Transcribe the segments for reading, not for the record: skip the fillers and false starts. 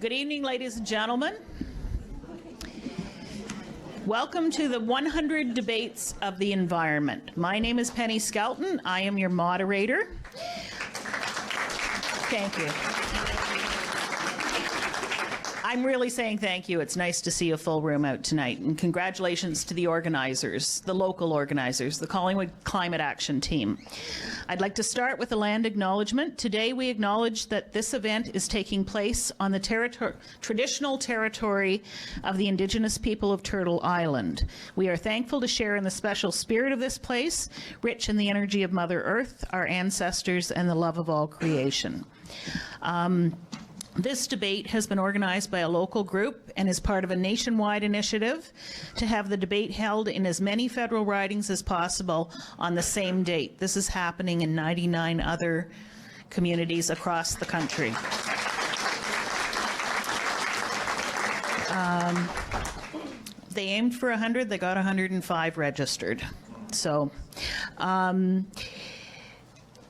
Good evening, ladies and gentlemen. Welcome to the 100 Debates of the Environment. My name is Penny Skelton. I am your moderator. Thank you. I'm really saying thank you. It's nice to see a full room out tonight. And congratulations to the organizers, the local organizers, the Collingwood Climate Action Team. I'd like to start with a land acknowledgement. Today we acknowledge that this event is taking place on the traditional territory of the Indigenous people of Turtle Island. We are thankful to share in the special spirit of this place, rich in the energy of Mother Earth, our ancestors, and the love of all creation. This debate has been organized by a local group and is part of a nationwide initiative to have the debate held in as many federal ridings as possible on the same date. This is happening in 99 other communities across the country. They aimed for 100, they got 105 registered. So,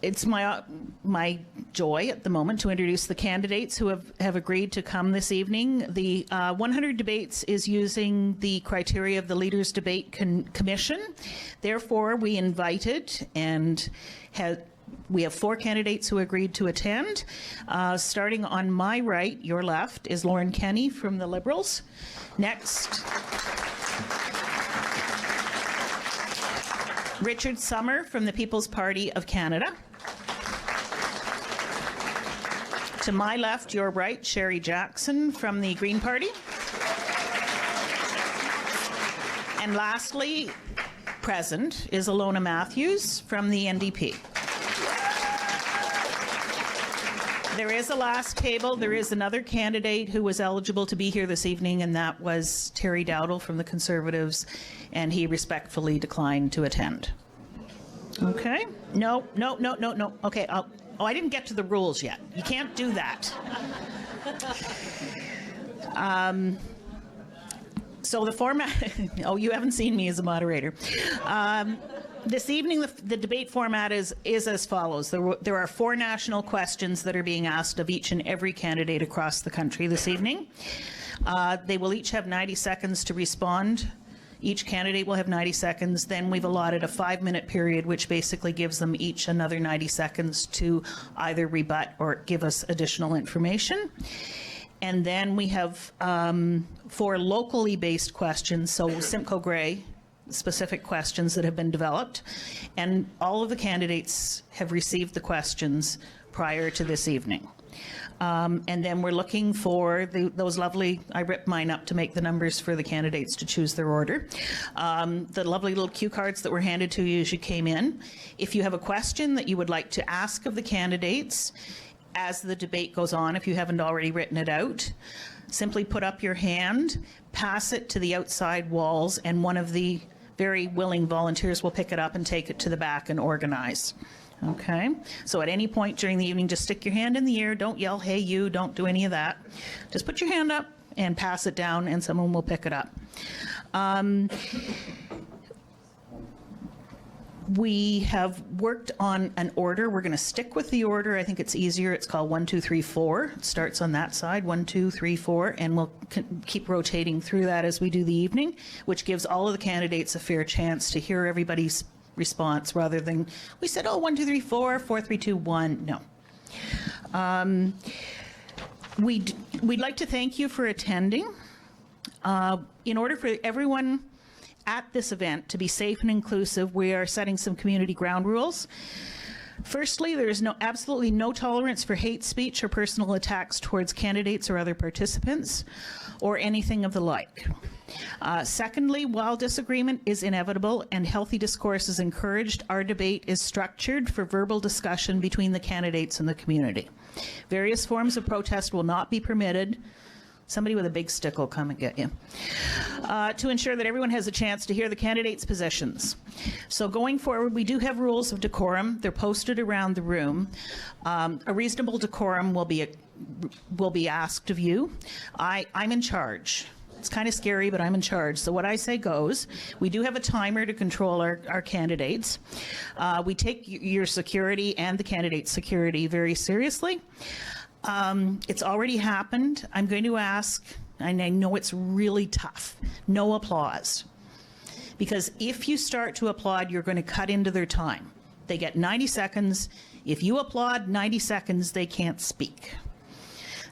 it's my joy at the moment to introduce the candidates who have agreed to come this evening. The 100 Debates is using the criteria of the Leaders Debate Commission. Therefore, we invited and we have 4 candidates who agreed to attend. Starting on my right, your left, is Lauren Kenny from the Liberals. Next, Richard Summer from the People's Party of Canada. To my left, your right, Sherry Jackson from the Green Party. And lastly, present is Alona Matthews from the NDP. There is a last table. There is another candidate who was eligible to be here this evening, and that was Terry Dowdle from the Conservatives, and he respectfully declined to attend. Okay? No. Okay, I didn't get to the rules yet. You can't do that. So the format, you haven't seen me as a moderator. This evening, the debate format is as follows. There are 4 national questions that are being asked of each and every candidate across the country this evening. They will each have 90 seconds to respond. Each candidate will have 90 seconds. Then we've allotted a 5-minute period, which basically gives them each another 90 seconds to either rebut or give us additional information. And then we have 4 locally based questions, so Simcoe-Grey specific questions that have been developed. And all of the candidates have received the questions prior to this evening. And then we're looking for those lovely, I ripped mine up to make the numbers for the candidates to choose their order. The lovely little cue cards that were handed to you as you came in. If you have a question that you would like to ask of the candidates as the debate goes on, if you haven't already written it out, simply put up your hand, pass it to the outside walls, and one of the very willing volunteers will pick it up and take it to the back and organize. Okay, so at any point during the evening, just stick your hand in the air. Don't yell, hey, you, don't do any of that. Just put your hand up and pass it down, and someone will pick it up. We have worked on an order. We're going to stick with the order. I think it's easier. It's called 1, 2, 3, 4. It starts on that side, 1, 2, 3, 4, and we'll keep rotating through that as we do the evening, which gives all of the candidates a fair chance to hear everybody's response rather than we said, 1, 2, 3, 4, 4, 3, 2, 1. No. We'd like to thank you for attending. In order for everyone at this event to be safe and inclusive, we are setting some community ground rules. Firstly, there is absolutely no tolerance for hate speech or personal attacks towards candidates or other participants, or anything of the like. Secondly, while disagreement is inevitable and healthy discourse is encouraged, our debate is structured for verbal discussion between the candidates and the community. Various forms of protest will not be permitted. Somebody with a big stick will come and get you. To ensure that everyone has a chance to hear the candidates' positions. So going forward, we do have rules of decorum. They're posted around the room. A reasonable decorum will be asked of you. I'm in charge. It's kind of scary, but I'm in charge. So what I say goes. We do have a timer to control our candidates. We take your security and the candidate's security very seriously. It's already happened. I'm going to ask, and I know it's really tough, no applause. Because if you start to applaud, you're going to cut into their time. They get 90 seconds. If you applaud 90 seconds, they can't speak.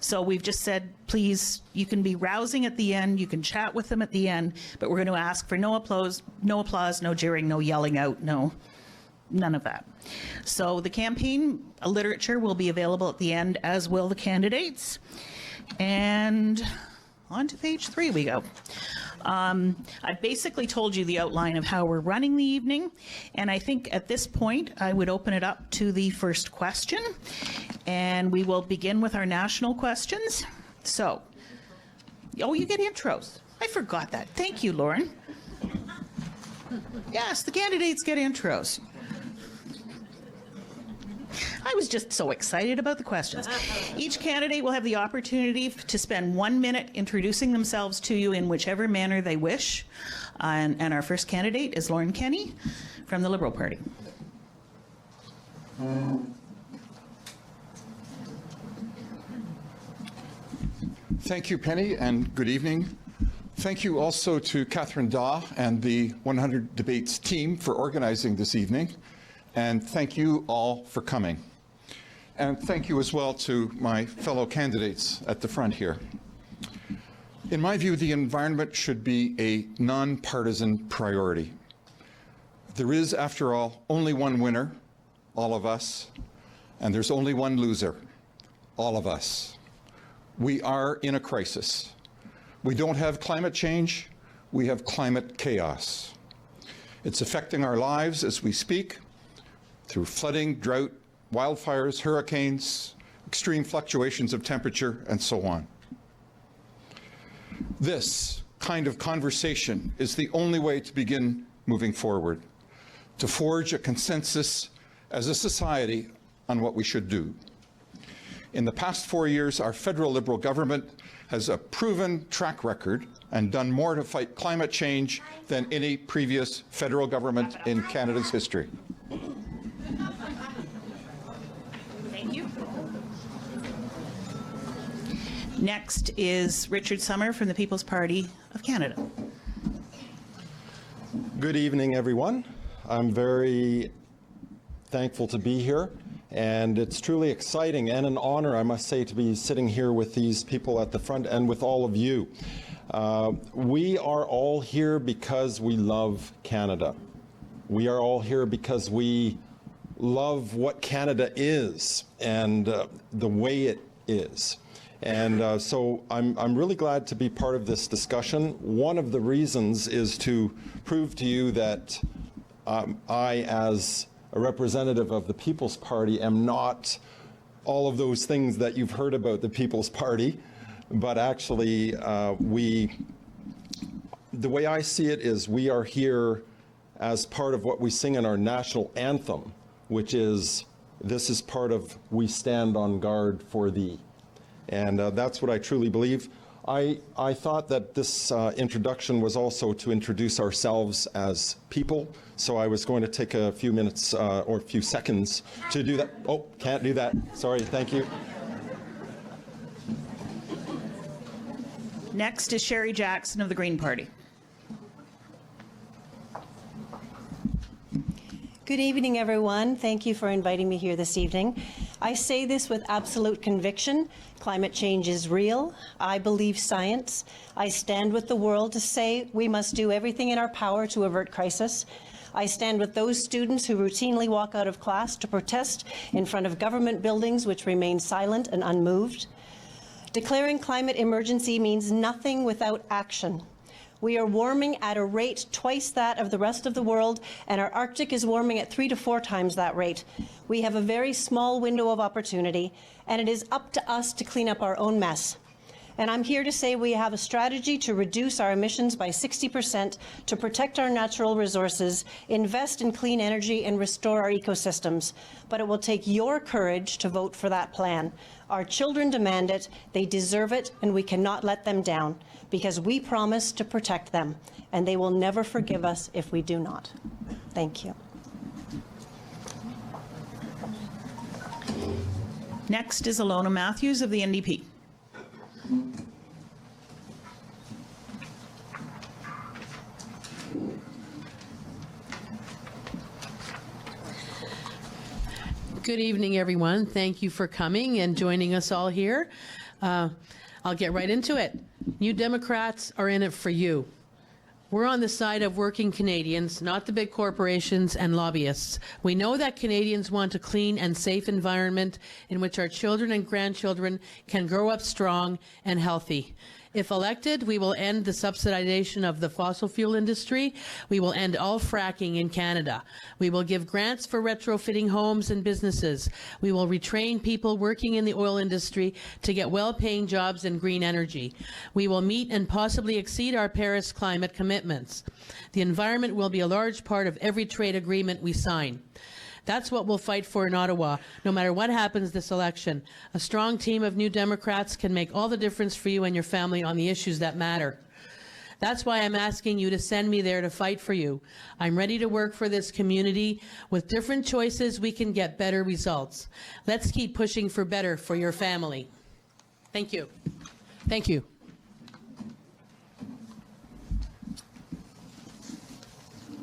So we've just said, please, you can be rousing at the end, you can chat with them at the end, but we're going to ask for no applause, no jeering, no yelling out, none of that. So the campaign literature will be available at the end, as will the candidates. And on to page 3 we go. I've basically told you the outline of how we're running the evening, and I think at this point I would open it up to the first question, and we will begin with our national questions. So, you get intros. I forgot that. Thank you, Lauren. Yes, the candidates get intros. I was just so excited about the questions. Each candidate will have the opportunity to spend 1 minute introducing themselves to you in whichever manner they wish. And our first candidate is Lauren Kenny from the Liberal Party. Thank you, Penny, and good evening. Thank you also to Catherine Daw and the 100 Debates team for organizing this evening. And thank you all for coming. And thank you as well to my fellow candidates at the front here. In my view, the environment should be a nonpartisan priority. There is, after all, only one winner, all of us, and there's only one loser, all of us. We are in a crisis. We don't have climate change, we have climate chaos. It's affecting our lives as we speak, through flooding, drought, wildfires, hurricanes, extreme fluctuations of temperature, and so on. This kind of conversation is the only way to begin moving forward, to forge a consensus as a society on what we should do. In the past 4 years, our federal Liberal government has a proven track record and done more to fight climate change than any previous federal government in Canada's history. Thank you. Next is Richard Summer from the People's Party of Canada. Good evening, everyone. I'm very thankful to be here, and it's truly exciting and an honor, I must say, to be sitting here with these people at the front and with all of you. We are all here because we love Canada. We are all here because we love what Canada is and the way it is. And so I'm really glad to be part of this discussion. One of the reasons is to prove to you that I, as a representative of the People's Party, am not all of those things that you've heard about the People's Party, but actually the way I see it is we are here as part of what we sing in our national anthem, which is, this is part of We Stand on Guard for Thee. And that's what I truly believe. I thought that this introduction was also to introduce ourselves as people, so I was going to take a few minutes or a few seconds to do that. Oh, can't do that. Sorry, thank you. Next is Sherry Jackson of the Green Party. Good evening, everyone. Thank you for inviting me here this evening. I say this with absolute conviction. Climate change is real. I believe science. I stand with the world to say we must do everything in our power to avert crisis. I stand with those students who routinely walk out of class to protest in front of government buildings which remain silent and unmoved. Declaring climate emergency means nothing without action. We are warming at a rate twice that of the rest of the world, and our Arctic is warming at 3 to 4 times that rate. We have a very small window of opportunity, and it is up to us to clean up our own mess. And I'm here to say we have a strategy to reduce our emissions by 60%, to protect our natural resources, invest in clean energy, and restore our ecosystems. But it will take your courage to vote for that plan. Our children demand it, they deserve it, and we cannot let them down, because we promise to protect them, and they will never forgive us if we do not. Thank you. Next is Alona Matthews of the NDP. Good evening, everyone. Thank you for coming and joining us all here. I'll get right into it. New Democrats are in it for you. We're on the side of working Canadians, not the big corporations and lobbyists. We know that Canadians want a clean and safe environment in which our children and grandchildren can grow up strong and healthy. If elected, we will end the subsidization of the fossil fuel industry. We will end all fracking in Canada. We will give grants for retrofitting homes and businesses. We will retrain people working in the oil industry to get well-paying jobs in green energy. We will meet and possibly exceed our Paris climate commitments. The environment will be a large part of every trade agreement we sign. That's what we'll fight for in Ottawa, no matter what happens this election. A strong team of New Democrats can make all the difference for you and your family on the issues that matter. That's why I'm asking you to send me there to fight for you. I'm ready to work for this community. With different choices, we can get better results. Let's keep pushing for better for your family. Thank you. Thank you.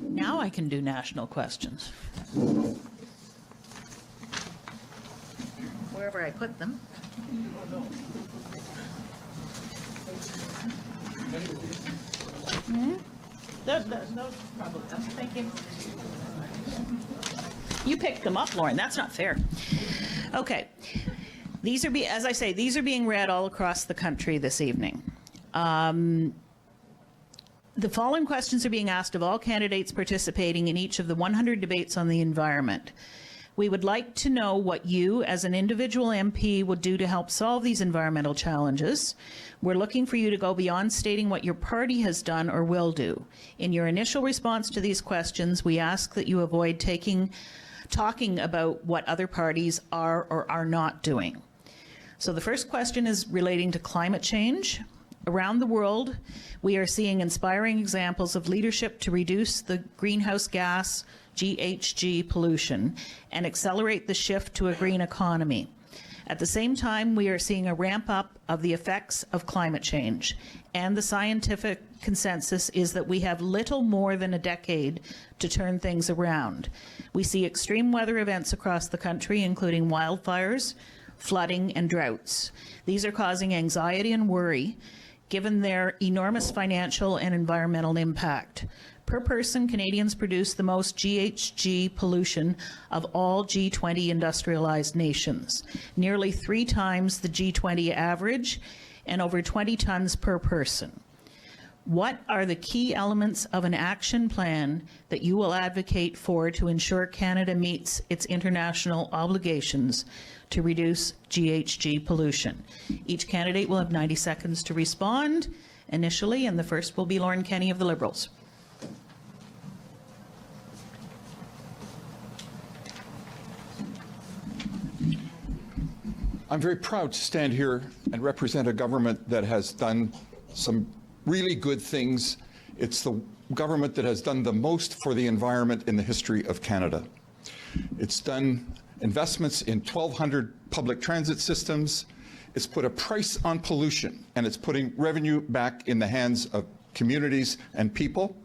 Now I can do national questions. Wherever I put them. Those probably, thank you. You picked them up, Lauren. That's not fair. Okay. These are, as I say, these are being read all across the country this evening. The following questions are being asked of all candidates participating in each of the 100 debates on the environment. We would like to know what you, as an individual MP, would do to help solve these environmental challenges. We're looking for you to go beyond stating what your party has done or will do. In your initial response to these questions, we ask that you avoid talking about what other parties are or are not doing. So the first question is relating to climate change. Around the world, we are seeing inspiring examples of leadership to reduce the greenhouse gas, GHG pollution, and accelerate the shift to a green economy. At the same time, we are seeing a ramp up of the effects of climate change, and the scientific consensus is that we have little more than a decade to turn things around. We see extreme weather events across the country, including wildfires, flooding, and droughts. These are causing anxiety and worry, given their enormous financial and environmental impact. Per person, Canadians produce the most GHG pollution of all G20 industrialized nations, nearly 3 times the G20 average and over 20 tons per person. What are the key elements of an action plan that you will advocate for to ensure Canada meets its international obligations to reduce GHG pollution? Each candidate will have 90 seconds to respond initially, and the first will be Lauren Kenny of the Liberals. I'm very proud to stand here and represent a government that has done some really good things. It's the government that has done the most for the environment in the history of Canada. It's done investments in 1,200 public transit systems. It's put a price on pollution, and it's putting revenue back in the hands of communities and people.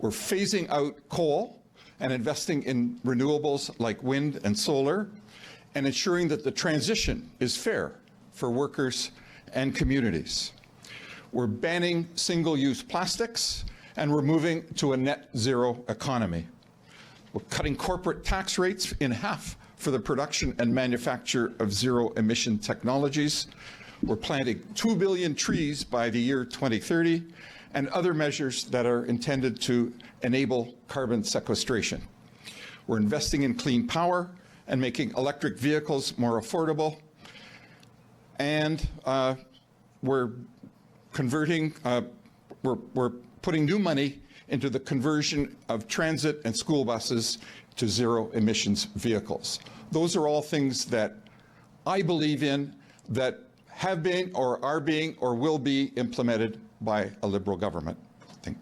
We're phasing out coal and investing in renewables like wind and solar, and ensuring that the transition is fair for workers and communities. We're banning single-use plastics, and we're moving to a net zero economy. We're cutting corporate tax rates in half for the production and manufacture of zero-emission technologies. We're planting 2 billion trees by the year 2030, and other measures that are intended to enable carbon sequestration. We're investing in clean power and making electric vehicles more affordable. And we're converting, we're putting new money into the conversion of transit and school buses to zero emissions vehicles. Those are all things that I believe in, that have been or are being or will be implemented by a Liberal government, I think.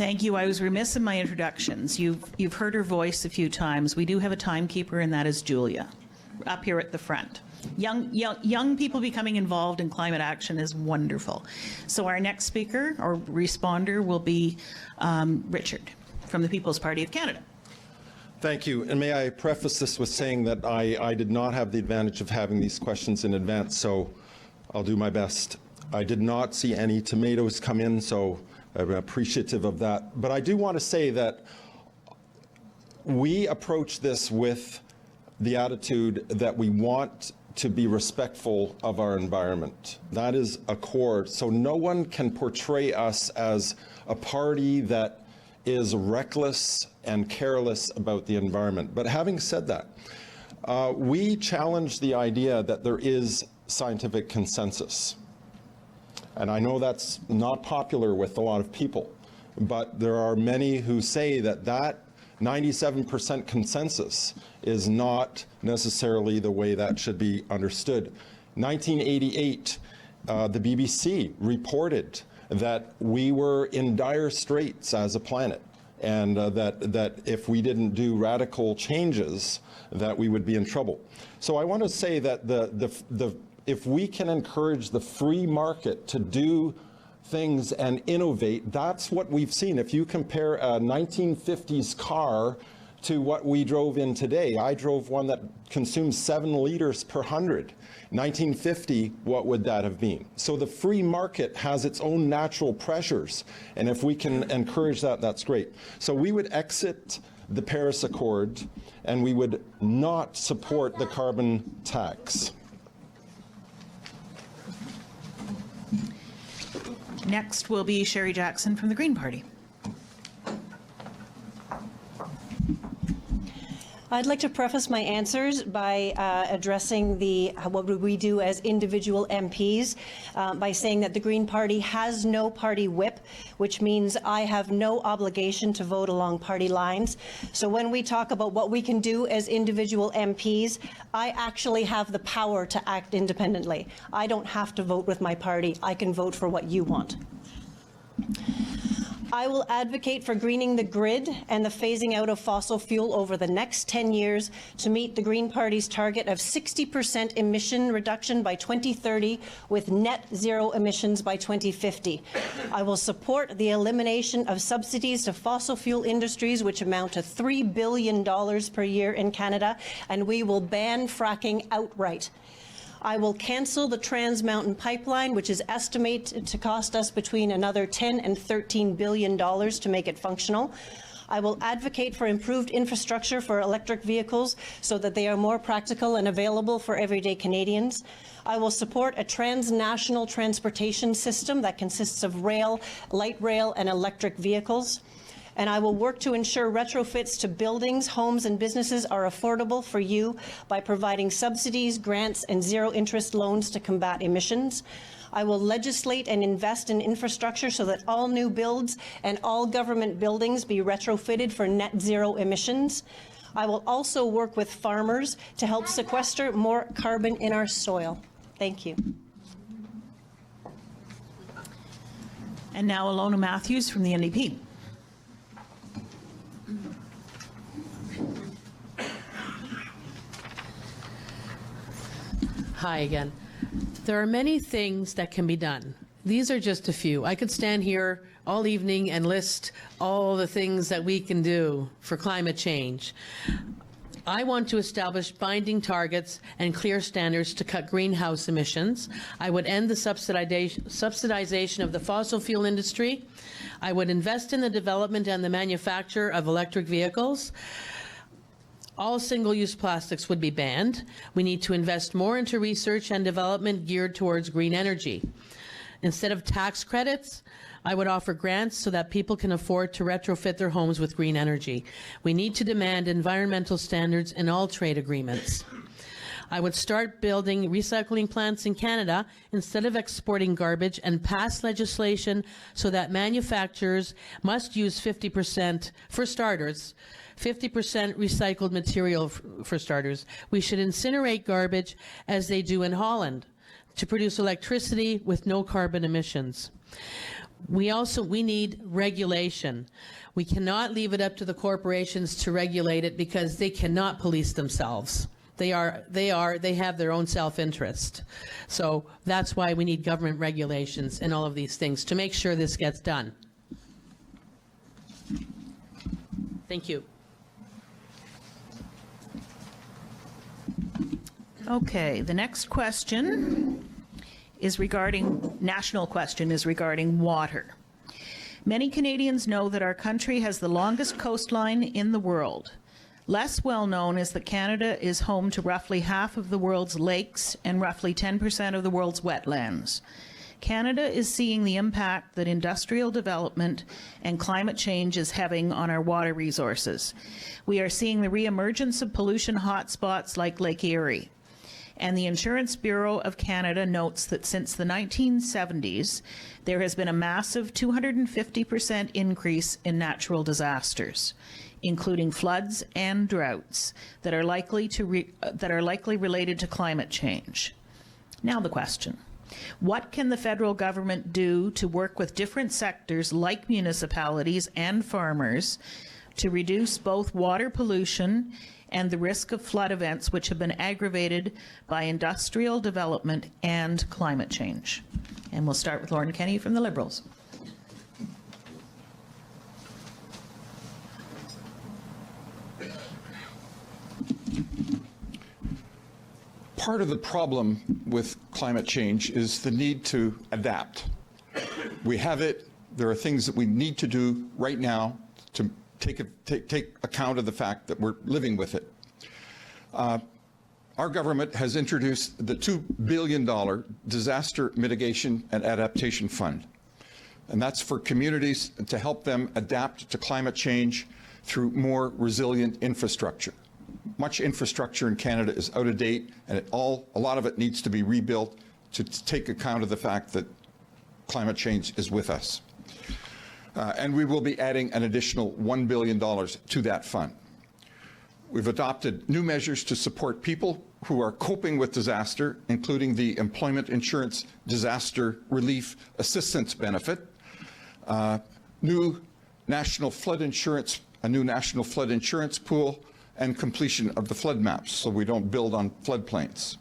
Thank you. I was remiss in my introductions. You've heard her voice a few times. We do have a timekeeper, and that is Julia, up here at the front. Young people becoming involved in climate action is wonderful. So our next speaker or responder will be Richard from the People's Party of Canada. Thank you. And may I preface this with saying that I did not have the advantage of having these questions in advance, so I'll do my best. I did not see any tomatoes come in, so I'm appreciative of that. But I do want to say that we approach this with the attitude that we want to be respectful of our environment. That is a core. So no one can portray us as a party that is reckless and careless about the environment. But having said that, we challenge the idea that there is scientific consensus. And I know that's not popular with a lot of people, but there are many who say that that 97% consensus is not necessarily the way that should be understood. 1988, the BBC reported that we were in dire straits as a planet, and that if we didn't do radical changes, that we would be in trouble. So I want to say that if we can encourage the free market to do things and innovate, that's what we've seen. If you compare a 1950s car to what we drove in today, I drove one that consumes 7 liters per 100. 1950, what would that have been? So the free market has its own natural pressures, and if we can encourage that, that's great. So we would exit the Paris Accord, and we would not support the carbon tax. Next will be Sherry Jackson from the Green Party. I'd like to preface my answers by addressing what would we do as individual MPs by saying that the Green Party has no party whip, which means I have no obligation to vote along party lines. So when we talk about what we can do as individual MPs, I actually have the power to act independently. I don't have to vote with my party. I can vote for what you want. I will advocate for greening the grid and the phasing out of fossil fuel over the next 10 years to meet the Green Party's target of 60% emission reduction by 2030 with net zero emissions by 2050. I will support the elimination of subsidies to fossil fuel industries, which amount to $3 billion per year in Canada, and we will ban fracking outright. I will cancel the Trans Mountain Pipeline, which is estimated to cost us between another $10 and $13 billion to make it functional. I will advocate for improved infrastructure for electric vehicles so that they are more practical and available for everyday Canadians. I will support a transnational transportation system that consists of rail, light rail, and electric vehicles. And I will work to ensure retrofits to buildings, homes, and businesses are affordable for you by providing subsidies, grants, and zero-interest loans to combat emissions. I will legislate and invest in infrastructure so that all new builds and all government buildings be retrofitted for net zero emissions. I will also work with farmers to help sequester more carbon in our soil. Thank you. And now Alona Matthews from the NDP. Hi again. There are many things that can be done. These are just a few. I could stand here all evening and list all the things that we can do for climate change. I want to establish binding targets and clear standards to cut greenhouse emissions. I would end the subsidization of the fossil fuel industry. I would invest in the development and the manufacture of electric vehicles. All single-use plastics would be banned. We need to invest more into research and development geared towards green energy. Instead of tax credits, I would offer grants so that people can afford to retrofit their homes with green energy. We need to demand environmental standards in all trade agreements. I would start building recycling plants in Canada instead of exporting garbage and pass legislation so that manufacturers must use 50%, for starters, 50% recycled material for starters. We should incinerate garbage as they do in Holland to produce electricity with no carbon emissions. We need regulation. We cannot leave it up to the corporations to regulate it because they cannot police themselves. They have their own self-interest. So that's why we need government regulations and all of these things to make sure this gets done. Thank you. Okay, the next question is national question is regarding water. Many Canadians know that our country has the longest coastline in the world. Less well known is that Canada is home to roughly half of the world's lakes and roughly 10% of the world's wetlands. Canada is seeing the impact that industrial development and climate change is having on our water resources. We are seeing the reemergence of pollution hotspots like Lake Erie. And the Insurance Bureau of Canada notes that since the 1970s, there has been a massive 250% increase in natural disasters, including floods and droughts that are likely related to climate change. Now the question. What can the federal government do to work with different sectors like municipalities and farmers to reduce both water pollution and the risk of flood events which have been aggravated by industrial development and climate change? And we'll start with Lorna Kenny from the Liberals. Part of the problem with climate change is the need to adapt. We have it. There are things that we need to do right now to take account of the fact that we're living with it. Our government has introduced the $2 billion Disaster Mitigation and Adaptation Fund, and that's for communities to help them adapt to climate change through more resilient infrastructure. Much infrastructure in Canada is out of date, and a lot of it needs to be rebuilt to take account of the fact that climate change is with us. And we will be adding an additional $1 billion to that fund. We've adopted new measures to support people who are coping with disaster, including the Employment Insurance Disaster Relief Assistance Benefit, a new national flood insurance pool, and completion of the flood maps so we don't build on floodplains.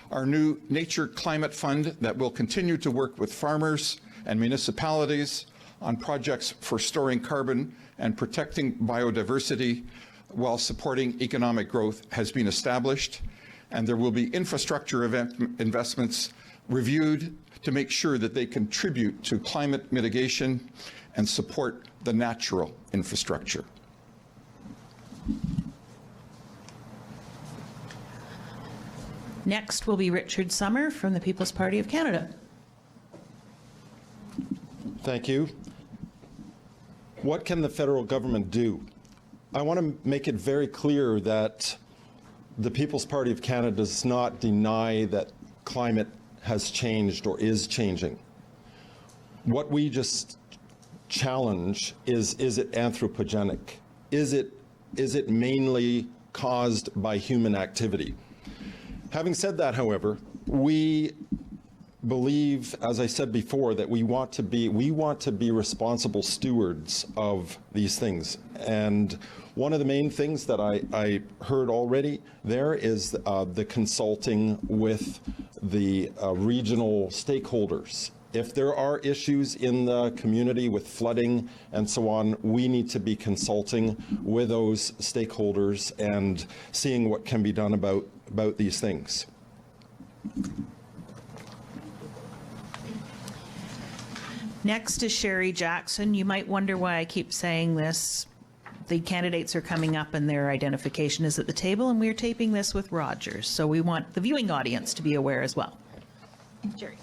Our new Nature Climate Fund that will continue to work with farmers and municipalities on projects for storing carbon and protecting biodiversity while supporting economic growth has been established, and there will be infrastructure investments reviewed to make sure that they contribute to climate mitigation and support the natural infrastructure. Next will be Richard Summer from the People's Party of Canada. Thank you. What can the federal government do? I want to make it very clear that the People's Party of Canada does not deny that climate has changed or is changing. What we just challenge is it anthropogenic? Is it mainly caused by human activity? Having said that, however, we believe, as I said before, that we want to be responsible stewards of these things. And one of the main things that I heard already there is the consulting with the regional stakeholders. If there are issues in the community with flooding and so on, we need to be consulting with those stakeholders and seeing what can be done about these things. Next is Sherry Jackson. You might wonder why I keep saying this. The candidates are coming up and their identification is at the table, and we're taping this with Rogers, so we want the viewing audience to be aware as well. Sherry.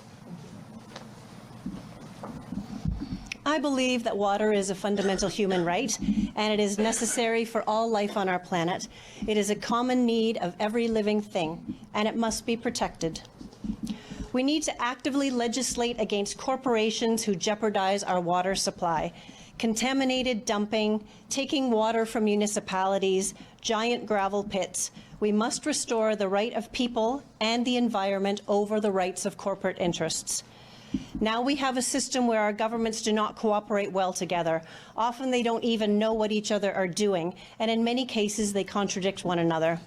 I believe that water is a fundamental human right, and it is necessary for all life on our planet. It is a common need of every living thing, and it must be protected. We need to actively legislate against corporations who jeopardize our water supply. Contaminated dumping, taking water from municipalities, giant gravel pits. We must restore the right of people and the environment over the rights of corporate interests. Now we have a system where our governments do not cooperate well together. Often they don't even know what each other are doing, and in many cases they contradict one another.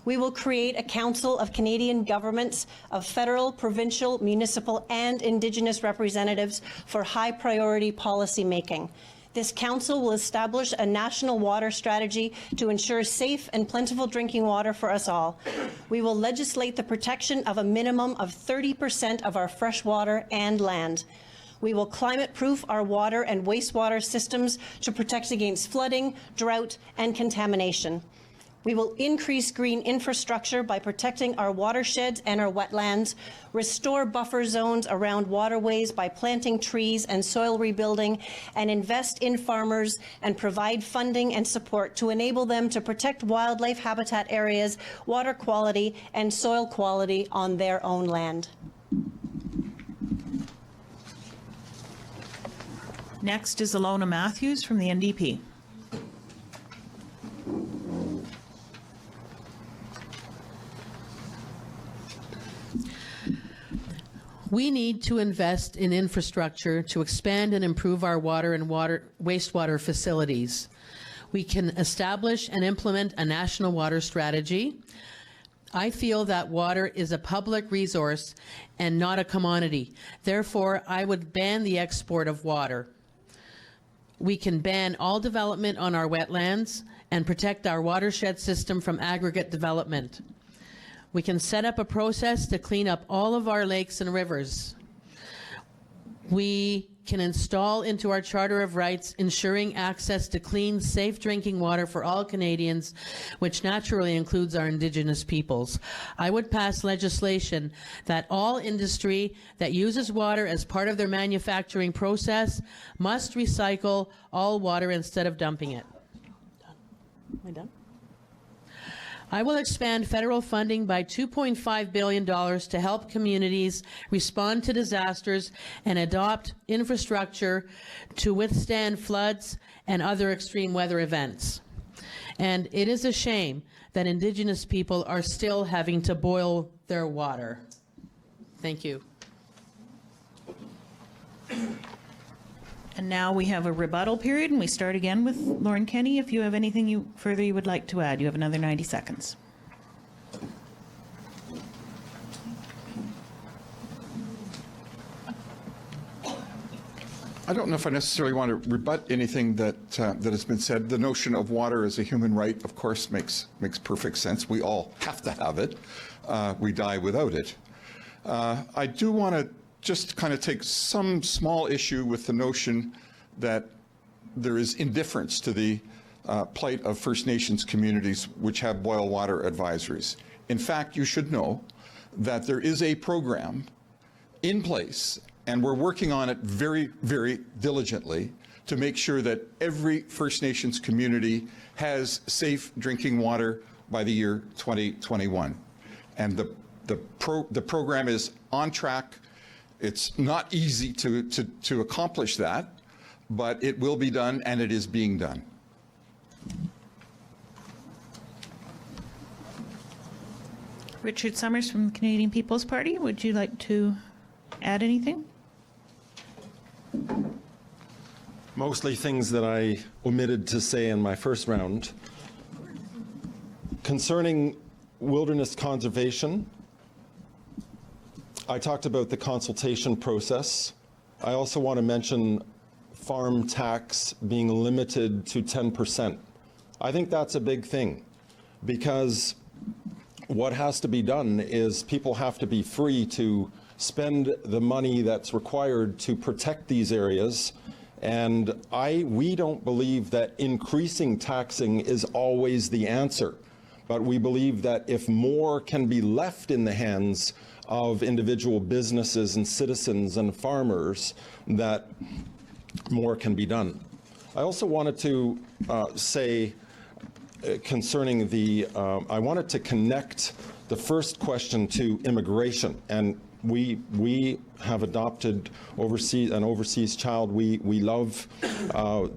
We will create a Council of Canadian Governments of federal, provincial, municipal, and Indigenous representatives for high-priority policy making. This council will establish a national water strategy to ensure safe and plentiful drinking water for us all. We will legislate the protection of a minimum of 30% of our fresh water and land. We will climate-proof our water and wastewater systems to protect against flooding, drought, and contamination. We will increase green infrastructure by protecting our watersheds and our wetlands, restore buffer zones around waterways by planting trees and soil rebuilding, and invest in farmers and provide funding and support to enable them to protect wildlife habitat areas, water quality, and soil quality on their own land. Next is Alona Matthews from the NDP. We need to invest in infrastructure to expand and improve our water and wastewater facilities. We can establish and implement a national water strategy. I feel that water is a public resource and not a commodity. Therefore, I would ban the export of water. We can ban all development on our wetlands and protect our watershed system from aggregate development. We can set up a process to clean up all of our lakes and rivers. We can install into our Charter of Rights ensuring access to clean, safe drinking water for all Canadians, which naturally includes our Indigenous peoples. I would pass legislation that all industry that uses water as part of their manufacturing process must recycle all water instead of dumping it. Am I done? I will expand federal funding by $2.5 billion to help communities respond to disasters and adopt infrastructure to withstand floods and other extreme weather events. And it is a shame that Indigenous people are still having to boil their water. Thank you. And now we have a rebuttal period, and we start again with Lauren Kenny. If you have anything further you would like to add, you have another 90 seconds. I don't know if I necessarily want to rebut anything that has been said. The notion of water as a human right, of course, makes perfect sense. We all have to have it. We die without it. I do want to just kind of take some small issue with the notion that there is indifference to the plight of First Nations communities which have boil water advisories. In fact, you should know that there is a program in place, and we're working on it very, very diligently to make sure that every First Nations community has safe drinking water by the year 2021. And the program is on track. It's not easy to accomplish that, but it will be done, and it is being done. Richard Summers from the Canadian People's Party, would you like to add anything? Mostly things that I omitted to say in my first round. Concerning wilderness conservation, I talked about the consultation process. I also want to mention farm tax being limited to 10%. I think that's a big thing, because what has to be done is people have to be free to spend the money that's required to protect these areas. And we don't believe that increasing taxing is always the answer, but we believe that if more can be left in the hands of individual businesses and citizens and farmers, that more can be done. I also wanted to say concerning I wanted to connect the first question to immigration. And we have adopted an overseas child. We love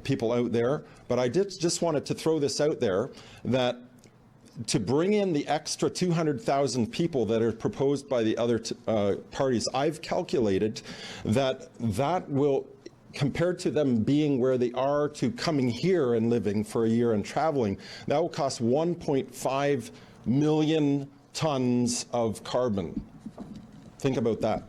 people out there. But I just wanted to throw this out there, that to bring in the extra 200,000 people that are proposed by the other parties, I've calculated that that will, compared to them being where they are to coming here and living for a year and traveling, that will cost 1.5 million tons of carbon. Think about that.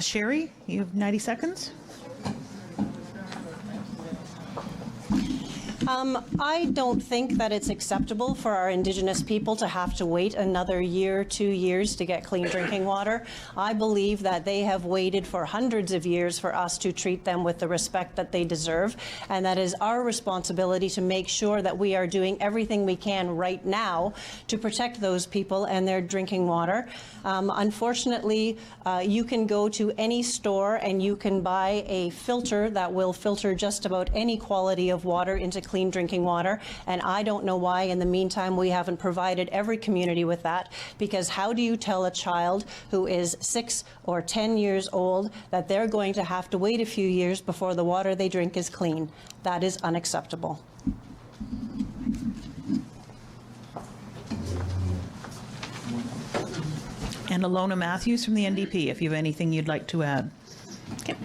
Sherry, you have 90 seconds. I don't think that it's acceptable for our Indigenous people to have to wait another year, 2 years to get clean drinking water. I believe that they have waited for hundreds of years for us to treat them with the respect that they deserve, and that is our responsibility to make sure that we are doing everything we can right now to protect those people and their drinking water. Unfortunately, you can go to any store and you can buy a filter that will filter just about any quality of water into clean drinking water, and I don't know why in the meantime we haven't provided every community with that, because how do you tell a child who is 6 or 10 years old that they're going to have to wait a few years before the water they drink is clean? That is unacceptable. And Alona Matthews from the NDP, if you have anything you'd like to add. Okay.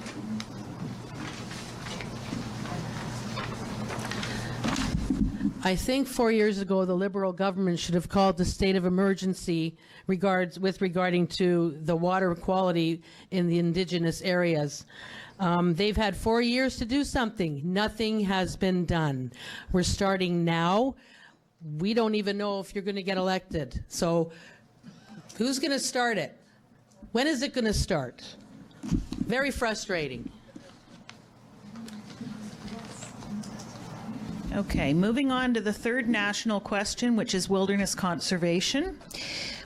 I think 4 years ago, the Liberal government should have called the state of emergency regarding to the water quality in the Indigenous areas. They've had 4 years to do something. Nothing has been done. We're starting now. We don't even know if you're going to get elected. So who's going to start it? When is it going to start? Very frustrating. Okay, moving on to the third national question, which is wilderness conservation.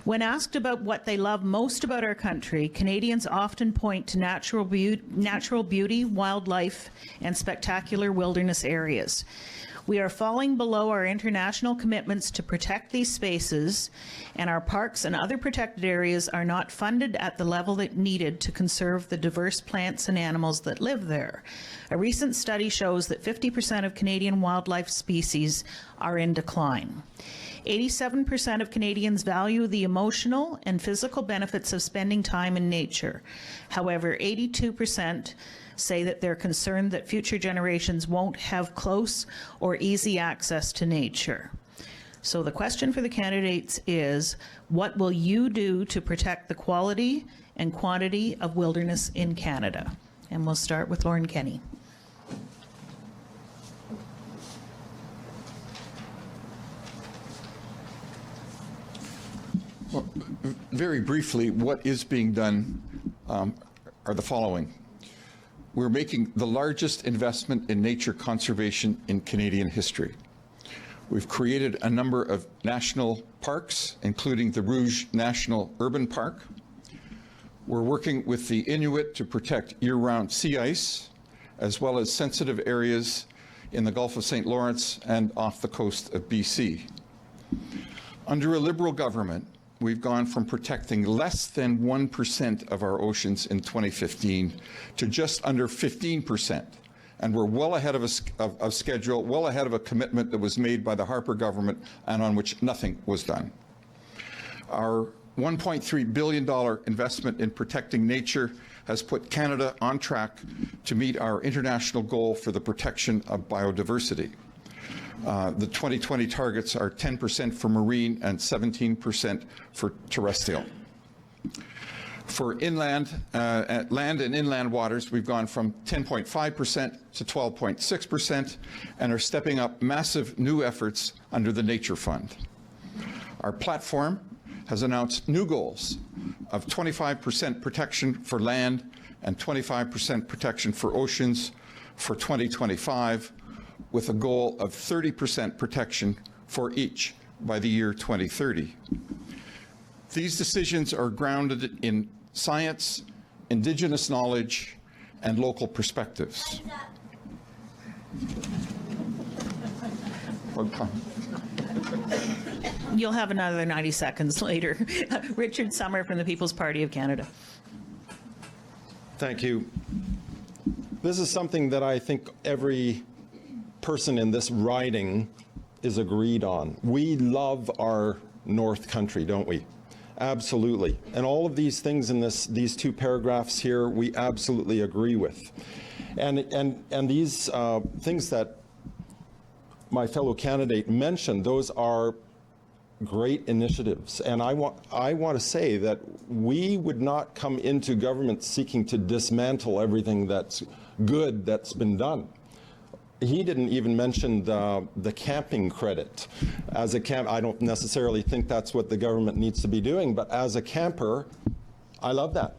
When asked about what they love most about our country, Canadians often point to natural beauty, wildlife, and spectacular wilderness areas. We are falling below our international commitments to protect these spaces, and our parks and other protected areas are not funded at the level that needed to conserve the diverse plants and animals that live there. A recent study shows that 50% of Canadian wildlife species are in decline. 87% of Canadians value the emotional and physical benefits of spending time in nature. However, 82% say that they're concerned that future generations won't have close or easy access to nature. So the question for the candidates is, what will you do to protect the quality and quantity of wilderness in Canada? And we'll start with Lauren Kenny. Well, very briefly, what is being done are the following. We're making the largest investment in nature conservation in Canadian history. We've created a number of national parks, including the Rouge National Urban Park. We're working with the Inuit to protect year-round sea ice, as well as sensitive areas in the Gulf of St. Lawrence and off the coast of BC. Under a Liberal government, we've gone from protecting less than 1% of our oceans in 2015 to just under 15%. And we're well ahead of schedule, well ahead of a commitment that was made by the Harper government and on which nothing was done. Our $1.3 billion investment in protecting nature has put Canada on track to meet our international goal for the protection of biodiversity. The 2020 targets are 10% for marine and 17% for terrestrial. For inland, land and inland waters, we've gone from 10.5% to 12.6% and are stepping up massive new efforts under the Nature Fund. Our platform has announced new goals of 25% protection for land and 25% protection for oceans for 2025, with a goal of 30% protection for each by the year 2030. These decisions are grounded in science, Indigenous knowledge, and local perspectives. You'll have another 90 seconds later. Richard Summer from the People's Party of Canada. Thank you. This is something that I think every person in this riding is agreed on. We love our North Country, don't we? Absolutely. And all of these things in these two paragraphs here, we absolutely agree with. And these things that my fellow candidate mentioned, those are great initiatives. And I want to say that we would not come into government seeking to dismantle everything that's good that's been done. He didn't even mention the camping credit. As a I don't necessarily think that's what the government needs to be doing, but as a camper, I love that.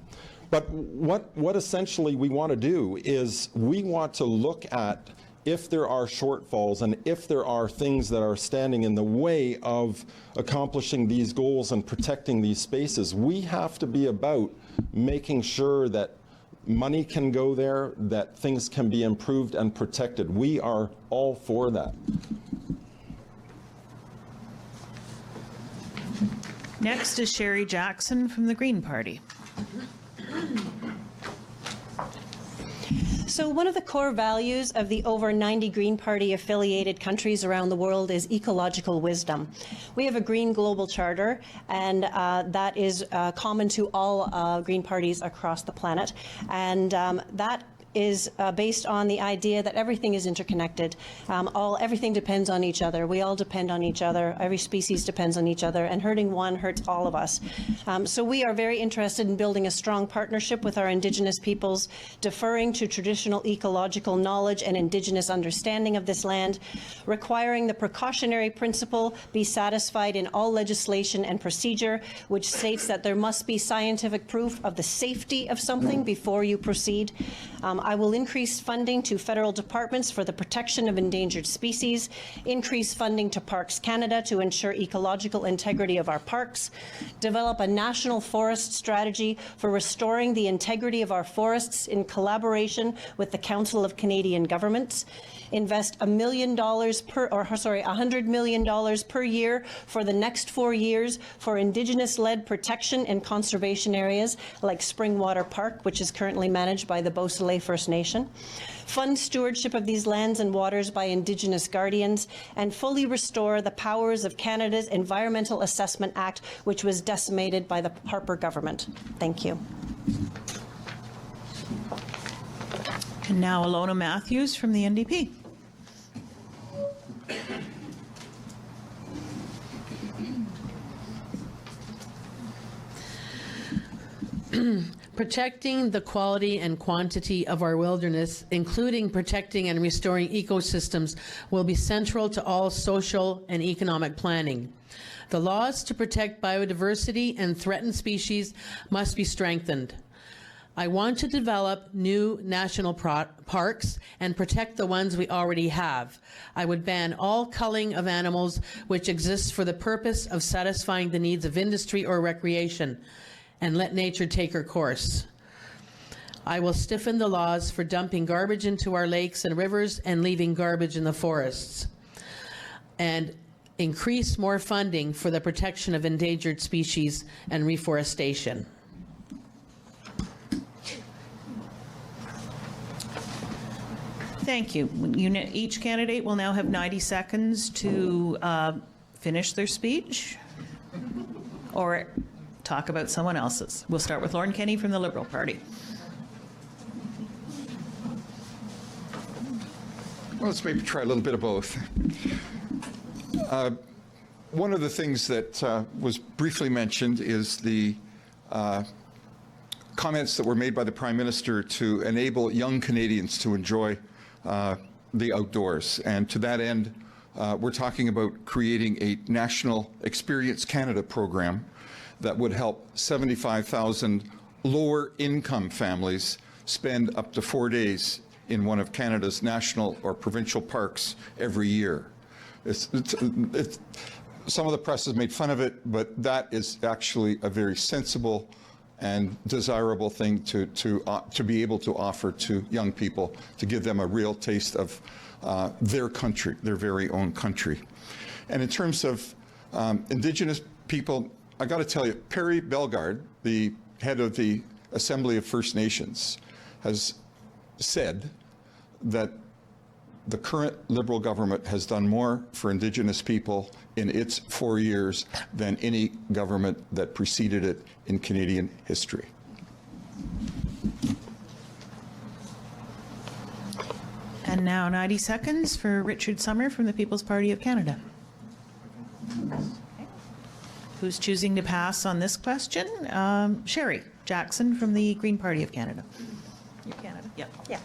But what essentially we want to do is we want to look at if there are shortfalls and if there are things that are standing in the way of accomplishing these goals and protecting these spaces. We have to be about making sure that money can go there, that things can be improved and protected. We are all for that. Next is Sherry Jackson from the Green Party. So one of the core values of the over 90 Green Party affiliated countries around the world is ecological wisdom. We have a Green Global Charter, and that is common to all Green parties across the planet. And that is based on the idea that everything is interconnected. Everything depends on each other. We all depend on each other. Every species depends on each other, and hurting one hurts all of us. So we are very interested in building a strong partnership with our Indigenous peoples, deferring to traditional ecological knowledge and Indigenous understanding of this land, requiring the precautionary principle be satisfied in all legislation and procedure, which states that there must be scientific proof of the safety of something before you proceed. I will increase funding to federal departments for the protection of endangered species, increase funding to Parks Canada to ensure ecological integrity of our parks, develop a national forest strategy for restoring the integrity of our forests in collaboration with the Council of Canadian Governments, invest $100 million per year for the next 4 years for Indigenous-led protection and conservation areas like Springwater Park, which is currently managed by the Beausoleil First Nation, fund stewardship of these lands and waters by Indigenous guardians, and fully restore the powers of Canada's Environmental Assessment Act, which was decimated by the Harper government. Thank you. And now Alona Matthews from the NDP. Protecting the quality and quantity of our wilderness, including protecting and restoring ecosystems, will be central to all social and economic planning. The laws to protect biodiversity and threatened species must be strengthened. I want to develop new national parks and protect the ones we already have. I would ban all culling of animals which exists for the purpose of satisfying the needs of industry or recreation, and let nature take her course. I will stiffen the laws for dumping garbage into our lakes and rivers and leaving garbage in the forests, and increase more funding for the protection of endangered species and reforestation. Thank you. Each candidate will now have 90 seconds to finish their speech or talk about someone else's. We'll start with Lorne Kenny from the Liberal Party. Well, let's maybe try a little bit of both. One of the things that was briefly mentioned is the comments that were made by the Prime Minister to enable young Canadians to enjoy the outdoors. And to that end, we're talking about creating a National Experience Canada program that would help 75,000 lower income families spend up to 4 days in one of Canada's national or provincial parks every year. Some of the press has made fun of it, but that is actually a very sensible and desirable thing to be able to offer to young people, to give them a real taste of their country, their very own country. And in terms of Indigenous people, I got to tell you, Perry Bellegarde, the head of the Assembly of First Nations, has said that the current Liberal government has done more for Indigenous people in its 4 years than any government that preceded it in Canadian history. And now 90 seconds for Richard Summer from the People's Party of Canada. Who's choosing to pass on this question? Sherry Jackson from the Green Party of Canada. You're Canada? Yep. Yeah.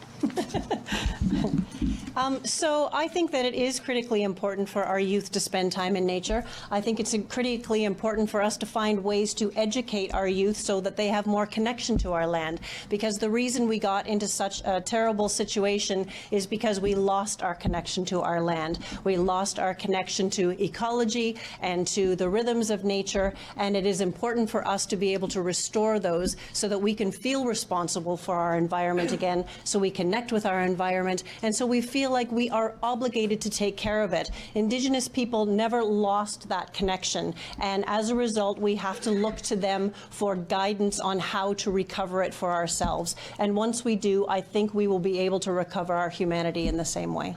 So I think that it is critically important for our youth to spend time in nature. I think it's critically important for us to find ways to educate our youth so that they have more connection to our land. Because the reason we got into such a terrible situation is because we lost our connection to our land. We lost our connection to ecology and to the rhythms of nature, and it is important for us to be able to restore those so that we can feel responsible for our environment again, so we connect with our environment, and so we feel like we are obligated to take care of it. Indigenous people never lost that connection, and as a result, we have to look to them for guidance on how to recover it for ourselves. And once we do, I think we will be able to recover our humanity in the same way.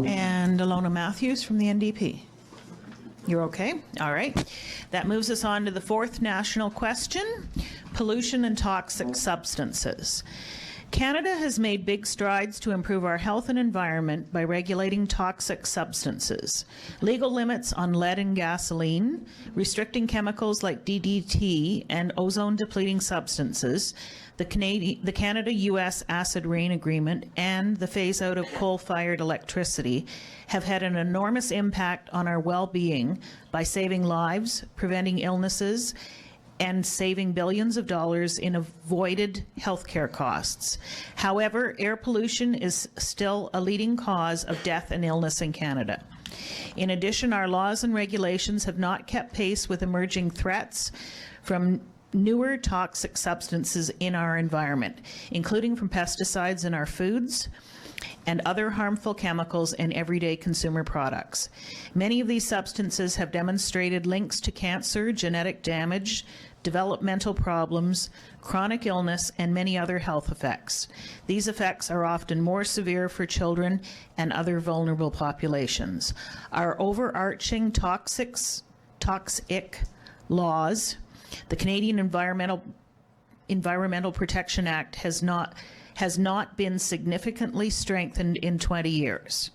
And Alona Matthews from the NDP. You're okay? All right. That moves us on to the fourth national question, pollution and toxic substances. Canada has made big strides to improve our health and environment by regulating toxic substances, legal limits on lead in gasoline, restricting chemicals like DDT and ozone-depleting substances, the Canada-US acid rain agreement, and the phase-out of coal-fired electricity have had an enormous impact on our well-being by saving lives, preventing illnesses, and saving billions of dollars in avoided healthcare costs. However, air pollution is still a leading cause of death and illness in Canada. In addition, our laws and regulations have not kept pace with emerging threats from newer toxic substances in our environment, including from pesticides in our foods and other harmful chemicals in everyday consumer products. Many of these substances have demonstrated links to cancer, genetic damage, developmental problems, chronic illness, and many other health effects. These effects are often more severe for children and other vulnerable populations. Our overarching toxic laws, the Canadian Environmental Protection Act has not been significantly strengthened in 20 years.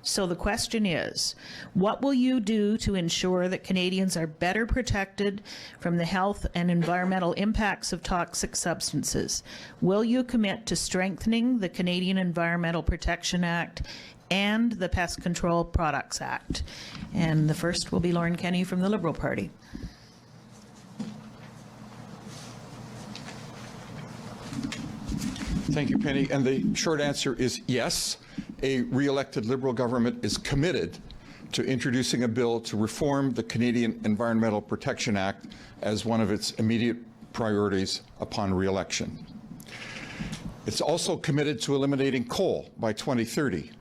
So the question is, what will you do to ensure that Canadians are better protected from the health and environmental impacts of toxic substances? Will you commit to strengthening the Canadian Environmental Protection Act and the Pest Control Products Act? And the first will be Lauren Kenny from the Liberal Party. Thank you, Penny. And the short answer is yes. A re-elected Liberal government is committed to introducing a bill to reform the Canadian Environmental Protection Act as one of its immediate priorities upon re-election. It's also committed to eliminating coal by 2030.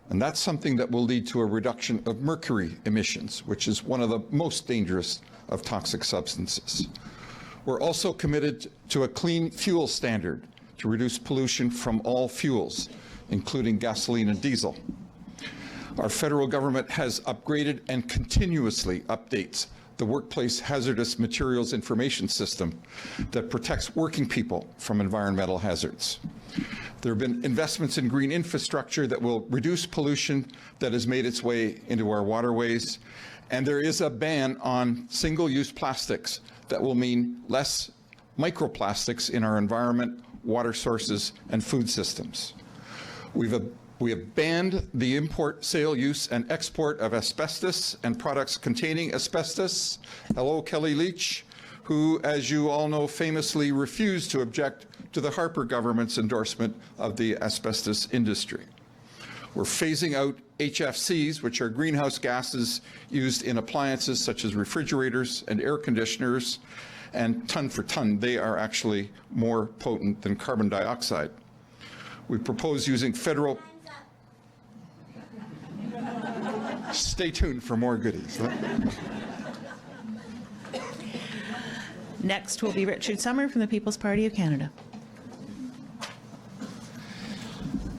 And that's something that will lead to a reduction of mercury emissions, which is one of the most dangerous of toxic substances. We're also committed to a clean fuel standard to reduce pollution from all fuels, including gasoline and diesel. Our federal government has upgraded and continuously updates the Workplace Hazardous Materials Information System that protects working people from environmental hazards. There have been investments in green infrastructure that will reduce pollution that has made its way into our waterways, and there is a ban on single-use plastics that will mean less microplastics in our environment, water sources, and food systems. We have banned the import, sale, use, and export of asbestos and products containing asbestos. Hello, Kelly Leach, who, as you all know, famously refused to object to the Harper government's endorsement of the asbestos industry. We're phasing out HFCs, which are greenhouse gases used in appliances such as refrigerators and air conditioners, and ton for ton, they are actually more potent than carbon dioxide. We propose using federal... Stay tuned for more goodies. Next will be Richard Summer from the People's Party of Canada.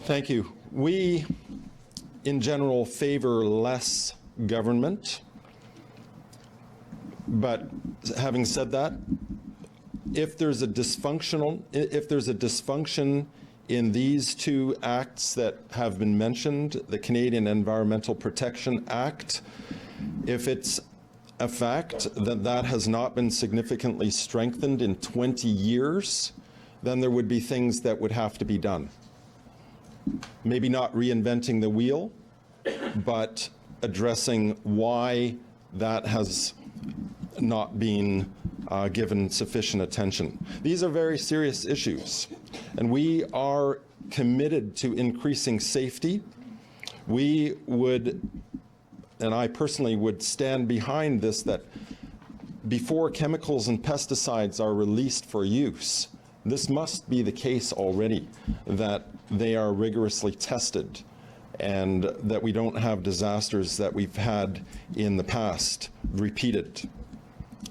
Thank you. We, in general, favor less government. But having said that, if there's a dysfunction in these two acts that have been mentioned, the Canadian Environmental Protection Act, if it's a fact that that has not been significantly strengthened in 20 years, then there would be things that would have to be done. Maybe not reinventing the wheel, but addressing why that has not been given sufficient attention. These are very serious issues, and we are committed to increasing safety. We would, and I personally would stand behind this, that before chemicals and pesticides are released for use, this must be the case already, that they are rigorously tested and that we don't have disasters that we've had in the past repeated.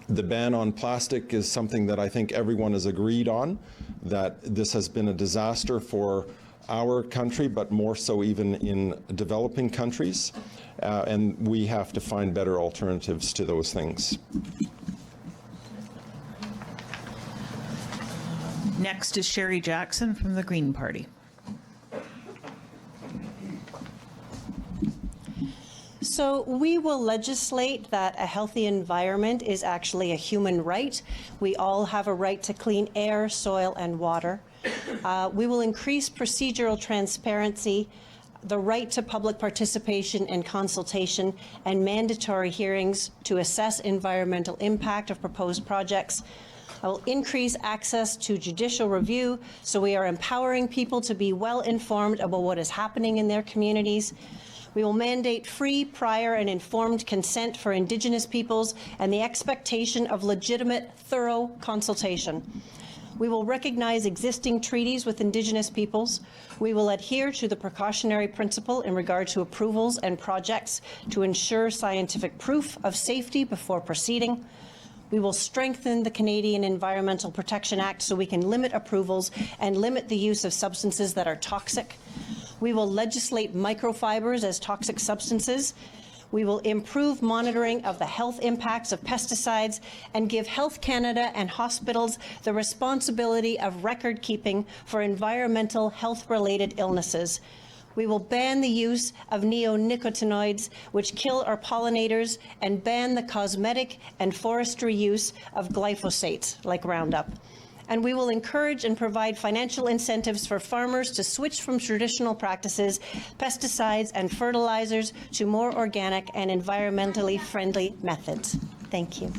The ban on plastic is something that I think everyone has agreed on, that this has been a disaster for our country, but more so even in developing countries, and we have to find better alternatives to those things. Next is Sherry Jackson from the Green Party. So we will legislate that a healthy environment is actually a human right. We all have a right to clean air, soil, and water. We will increase procedural transparency, the right to public participation and consultation, and mandatory hearings to assess environmental impact of proposed projects. I will increase access to judicial review, so we are empowering people to be well informed about what is happening in their communities. We will mandate free, prior, and informed consent for Indigenous peoples and the expectation of legitimate, thorough consultation. We will recognize existing treaties with Indigenous peoples. We will adhere to the precautionary principle in regard to approvals and projects to ensure scientific proof of safety before proceeding. We will strengthen the Canadian Environmental Protection Act so we can limit approvals and limit the use of substances that are toxic. We will legislate microfibers as toxic substances. We will improve monitoring of the health impacts of pesticides and give Health Canada and hospitals the responsibility of record keeping for environmental health-related illnesses. We will ban the use of neonicotinoids, which kill our pollinators, and ban the cosmetic and forestry use of glyphosates, like Roundup. And we will encourage and provide financial incentives for farmers to switch from traditional practices, pesticides and fertilizers, to more organic and environmentally friendly methods. Thank you.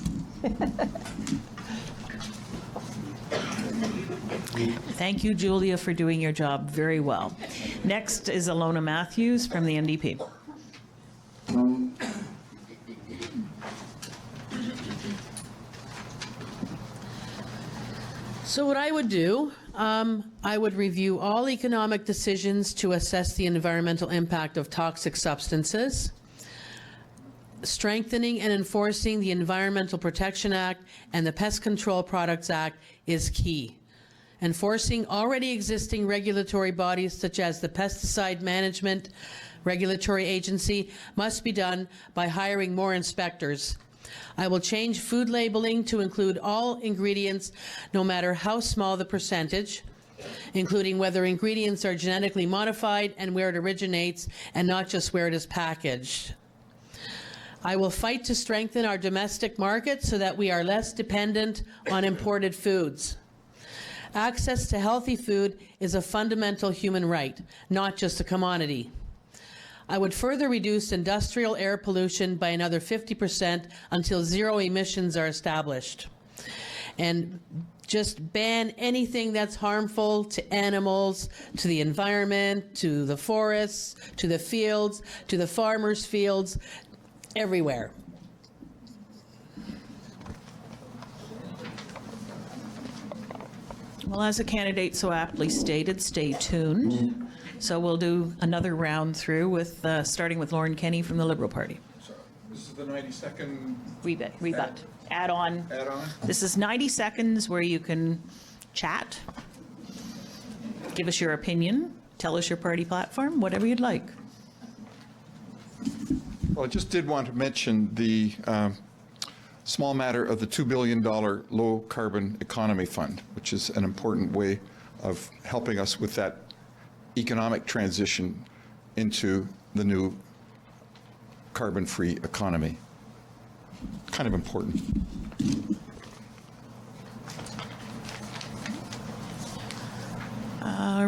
Thank you, Julia, for doing your job very well. Next is Alona Matthews from the NDP. So what I would do, I would review all economic decisions to assess the environmental impact of toxic substances. Strengthening and enforcing the Environmental Protection Act and the Pest Control Products Act is key. Enforcing already existing regulatory bodies such as the Pesticide Management Regulatory Agency must be done by hiring more inspectors. I will change food labeling to include all ingredients, no matter how small the percentage, including whether ingredients are genetically modified and where it originates, and not just where it is packaged. I will fight to strengthen our domestic market so that we are less dependent on imported foods. Access to healthy food is a fundamental human right, not just a commodity. I would further reduce industrial air pollution by another 50% until zero emissions are established. And just ban anything that's harmful to animals, to the environment, to the forests, to the fields, to the farmers' fields, everywhere. Well, as a candidate so aptly stated, stay tuned. So we'll do another round through with starting with Lauren Kenny from the Liberal Party. So this is the 90-second Rebut. Add on. add-on. This is 90 seconds where you can chat, give us your opinion, tell us your party platform, whatever you'd like. Well, I just did want to mention the small matter of the $2 billion Low Carbon Economy Fund, which is an important way of helping us with that economic transition into the new carbon-free economy. Kind of important.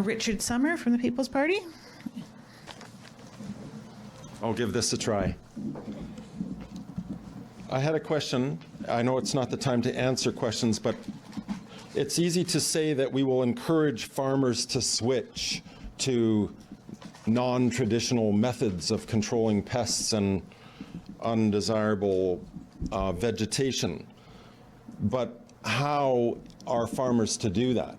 Richard Summer from the People's Party. I'll give this a try. I had a question. I know it's not the time to answer questions, but it's easy to say that we will encourage farmers to switch to non-traditional methods of controlling pests and undesirable vegetation. But how are farmers to do that,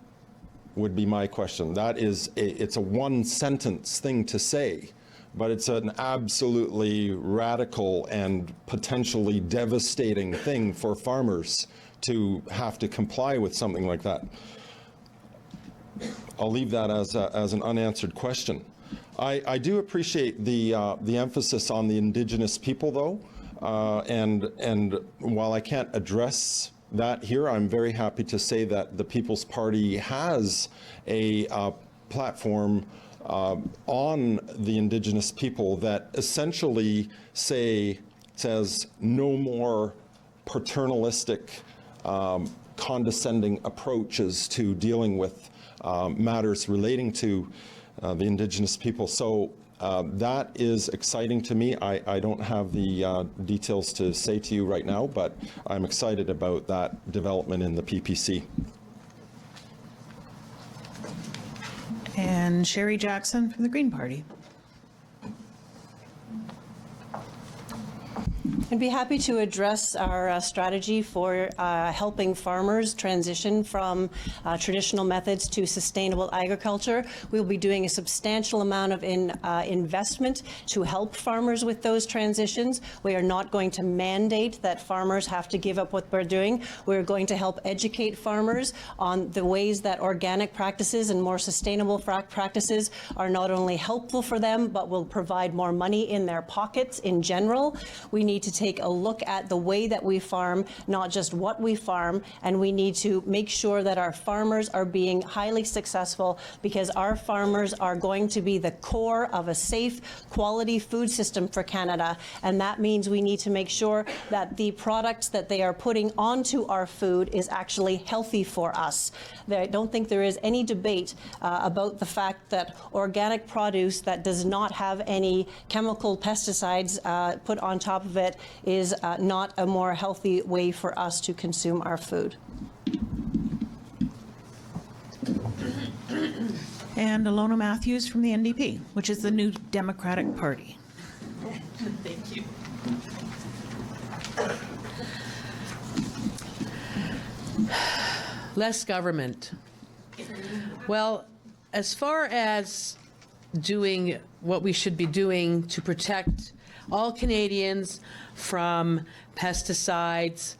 would be my question. That is, it's a one-sentence thing to say, but it's an absolutely radical and potentially devastating thing for farmers to have to comply with something like that. I'll leave that as an unanswered question. I do appreciate the emphasis on the Indigenous people, though, and while I can't address that here, I'm very happy to say that the People's Party has a platform on the Indigenous people that essentially says no more paternalistic, condescending approaches to dealing with matters relating to the Indigenous people. So that is exciting to me. I don't have the details to say to you right now, but I'm excited about that development in the PPC. And Sherry Jackson from the Green Party. I'd be happy to address our strategy for helping farmers transition from traditional methods to sustainable agriculture. We'll be doing a substantial amount of investment to help farmers with those transitions. We are not going to mandate that farmers have to give up what we're doing. We're going to help educate farmers on the ways that organic practices and more sustainable practices are not only helpful for them, but will provide more money in their pockets in general. We need to take a look at the way that we farm, not just what we farm, and we need to make sure that our farmers are being highly successful, because our farmers are going to be the core of a safe, quality food system for Canada, and that means we need to make sure that the products that they are putting onto our food is actually healthy for us. I don't think there is any debate about the fact that organic produce that does not have any chemical pesticides put on top of it is not a more healthy way for us to consume our food. And Ilona Matthews from the NDP, which is the New Democratic Party. Thank you. Less government. Well, as far as doing what we should be doing to protect all Canadians from pesticides,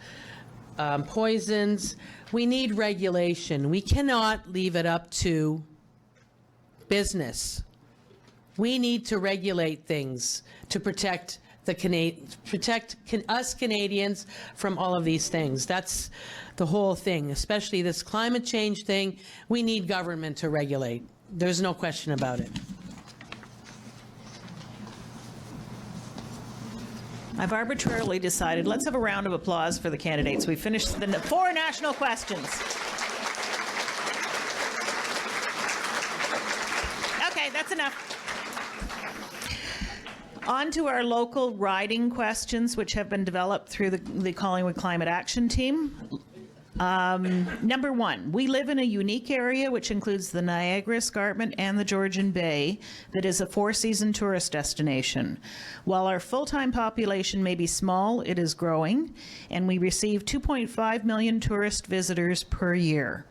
poisons, we need regulation. We cannot leave it up to business. We need to regulate things to protect us Canadians from all of these things. That's the whole thing, especially this climate change thing. We need government to regulate. There's no question about it. I've arbitrarily decided, let's have a round of applause for the candidates. We finished the 4 national questions. Okay, that's enough. On to our local riding questions, which have been developed through the Collingwood Climate Action Team. Number 1, we live in a unique area which includes the Niagara Escarpment and the Georgian Bay that is a 4-season tourist destination. While our full-time population may be small, it is growing, and we receive 2.5 million tourist visitors per year.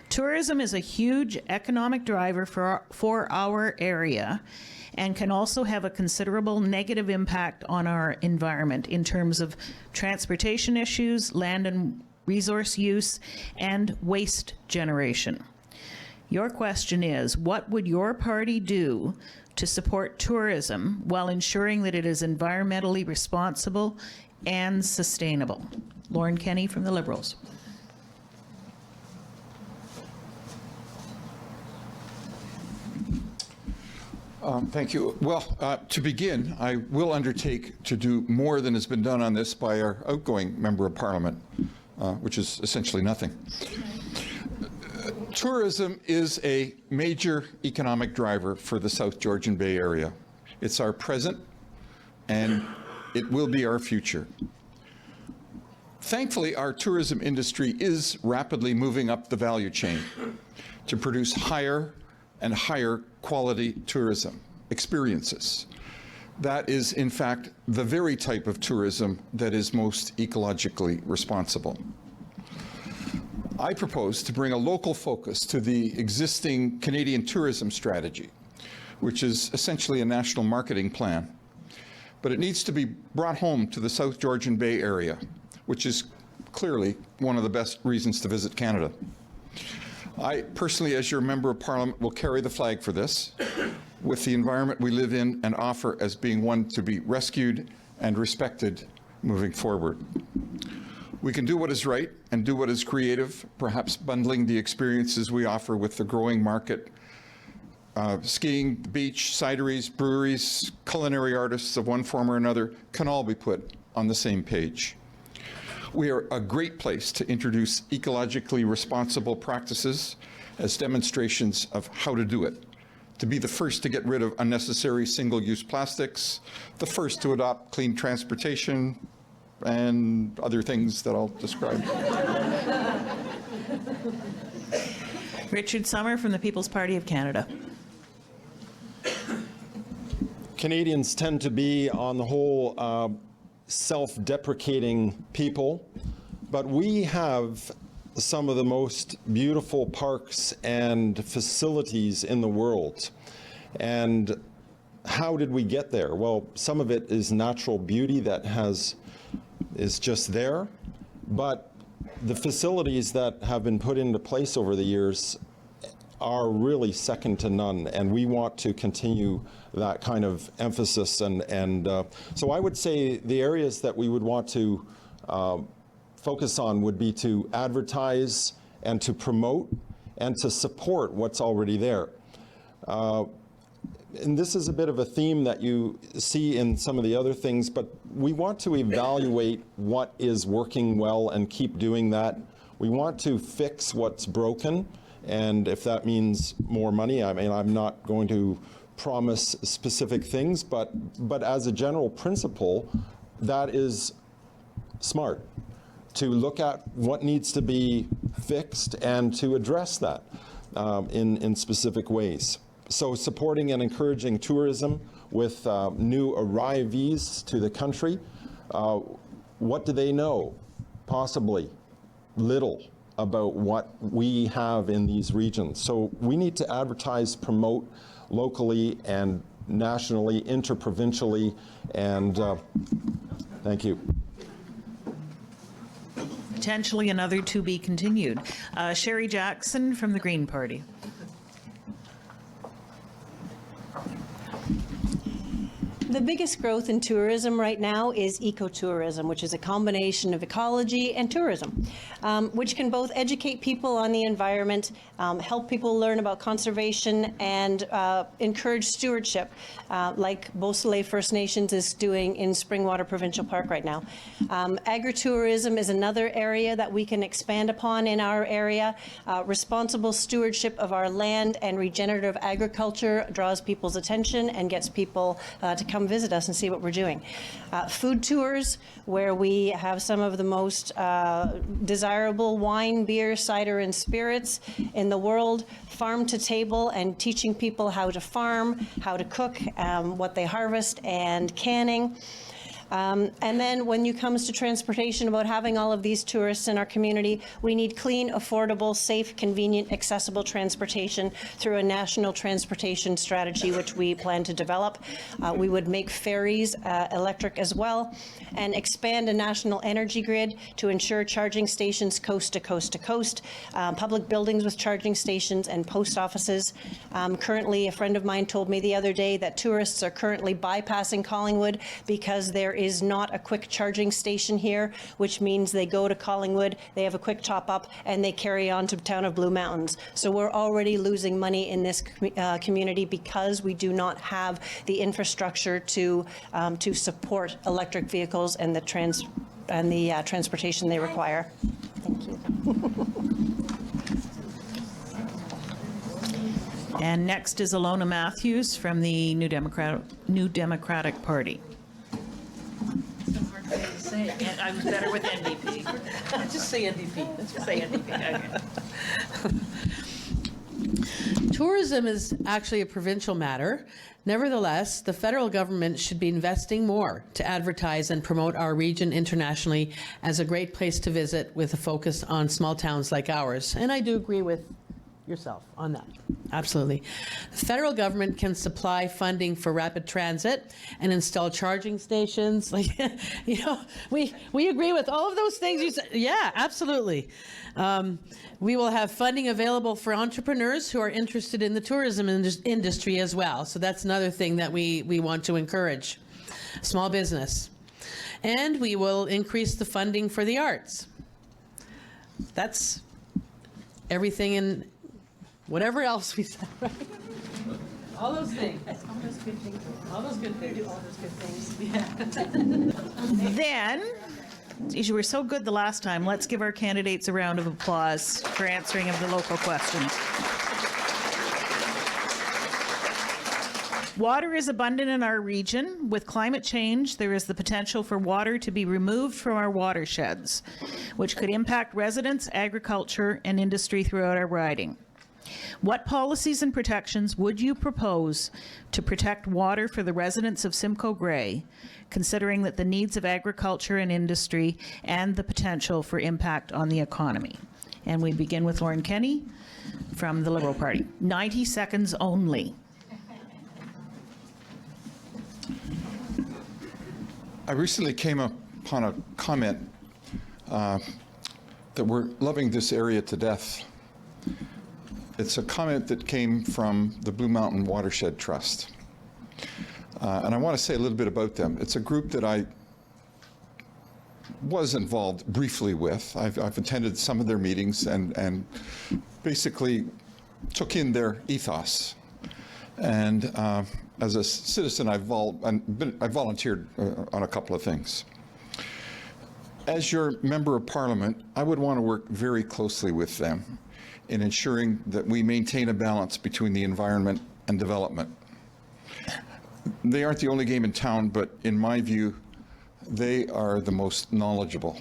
Tourism is a huge economic driver for our area, and can also have a considerable negative impact on our environment in terms of transportation issues, land and resource use, and waste generation. Your question is, what would your party do to support tourism while ensuring that it is environmentally responsible and sustainable? Lauren Kenny from the Liberals. Thank you. Well, to begin, I will undertake to do more than has been done on this by our outgoing Member of Parliament, which is essentially nothing. Tourism is a major economic driver for the South Georgian Bay Area. It's our present, and it will be our future. Thankfully, our tourism industry is rapidly moving up the value chain to produce higher and higher quality tourism experiences. That is, in fact, the very type of tourism that is most ecologically responsible. I propose to bring a local focus to the existing Canadian tourism strategy, which is essentially a national marketing plan. But it needs to be brought home to the South Georgian Bay Area, which is clearly one of the best reasons to visit Canada. I personally, as your Member of Parliament, will carry the flag for this, with the environment we live in and offer as being one to be rescued and respected moving forward. We can do what is right and do what is creative, perhaps bundling the experiences we offer with the growing market. Skiing, beach, cideries, breweries, culinary artists of one form or another can all be put on the same page. We are a great place to introduce ecologically responsible practices as demonstrations of how to do it, to be the first to get rid of unnecessary single-use plastics, the first to adopt clean transportation, and other things that I'll describe. Richard Sommer from the People's Party of Canada. Canadians tend to be, on the whole, self-deprecating people, but we have some of the most beautiful parks and facilities in the world. And how did we get there? Well, some of it is natural beauty that is just there, but the facilities that have been put into place over the years are really second to none, and we want to continue that kind of emphasis. And so I would say the areas that we would want to focus on would be to advertise and to promote and to support what's already there. And this is a bit of a theme that you see in some of the other things, but we want to evaluate what is working well and keep doing that. We want to fix what's broken, and if that means more money, I mean, I'm not going to promise specific things, but as a general principle, that is smart, to look at what needs to be fixed and to address that in specific ways. So supporting and encouraging tourism with new arrivees to the country. What do they know? Possibly little about what we have in these regions. So we need to advertise, promote locally and nationally, interprovincially, and thank you. Potentially another to be continued. Sherry Jackson from the Green Party. The biggest growth in tourism right now is ecotourism, which is a combination of ecology and tourism, which can both educate people on the environment, help people learn about conservation, and encourage stewardship, like Beausoleil First Nations is doing in Springwater Provincial Park right now. Agritourism is another area that we can expand upon in our area. Responsible stewardship of our land and regenerative agriculture draws people's attention and gets people to come visit us and see what we're doing. Food tours, where we have some of the most desirable wine, beer, cider, and spirits in the world, farm to table, and teaching people how to farm, how to cook, what they harvest, and canning. And then when it comes to transportation, about having all of these tourists in our community, we need clean, affordable, safe, convenient, accessible transportation through a national transportation strategy, which we plan to develop. We would make ferries electric as well, and expand a national energy grid to ensure charging stations coast to coast to coast, public buildings with charging stations, and post offices. Currently, a friend of mine told me the other day that tourists are currently bypassing Collingwood because there is not a quick charging station here, which means they go to Collingwood, they have a quick top up, and they carry on to town of Blue Mountains. So we're already losing money in this community because we do not have the infrastructure to support electric vehicles and the transportation they require. Thank you. And next is Alona Matthews from the New Democratic Party. And I was better with NDP. Just say NDP. Just say NDP. Okay. Tourism is actually a provincial matter. Nevertheless, the federal government should be investing more to advertise and promote our region internationally as a great place to visit with a focus on small towns like ours. And I do agree with yourself on that. Absolutely. The federal government can supply funding for rapid transit and install charging stations. Like, we agree with all of those things you said. Yeah, absolutely. We will have funding available for entrepreneurs who are interested in the tourism industry as well. So that's another thing that we want to encourage. Small business. And we will increase the funding for the arts. That's everything in whatever else we said, right? All those things. All those good things. All those good things. All those good things. Yeah. Then, you were so good the last time, let's give our candidates a round of applause for answering of the local questions. Water is abundant in our region. With climate change, there is the potential for water to be removed from our watersheds, which could impact residents, agriculture, and industry throughout our riding. What policies and protections would you propose to protect water for the residents of Simcoe-Grey, considering that the needs of agriculture and industry and the potential for impact on the economy? And we begin with Lauren Kenny from the Liberal Party. 90 seconds only. I recently came upon a comment that we're loving this area to death. It's a comment that came from the Blue Mountain Watershed Trust. And I want to say a little bit about them. It's a group that I was involved briefly with. I've attended some of their meetings and basically took in their ethos. And as a citizen, I volunteered on a couple of things. As your member of parliament, I would want to work very closely with them in ensuring that we maintain a balance between the environment and development. They aren't the only game in town, but in my view, they are the most knowledgeable.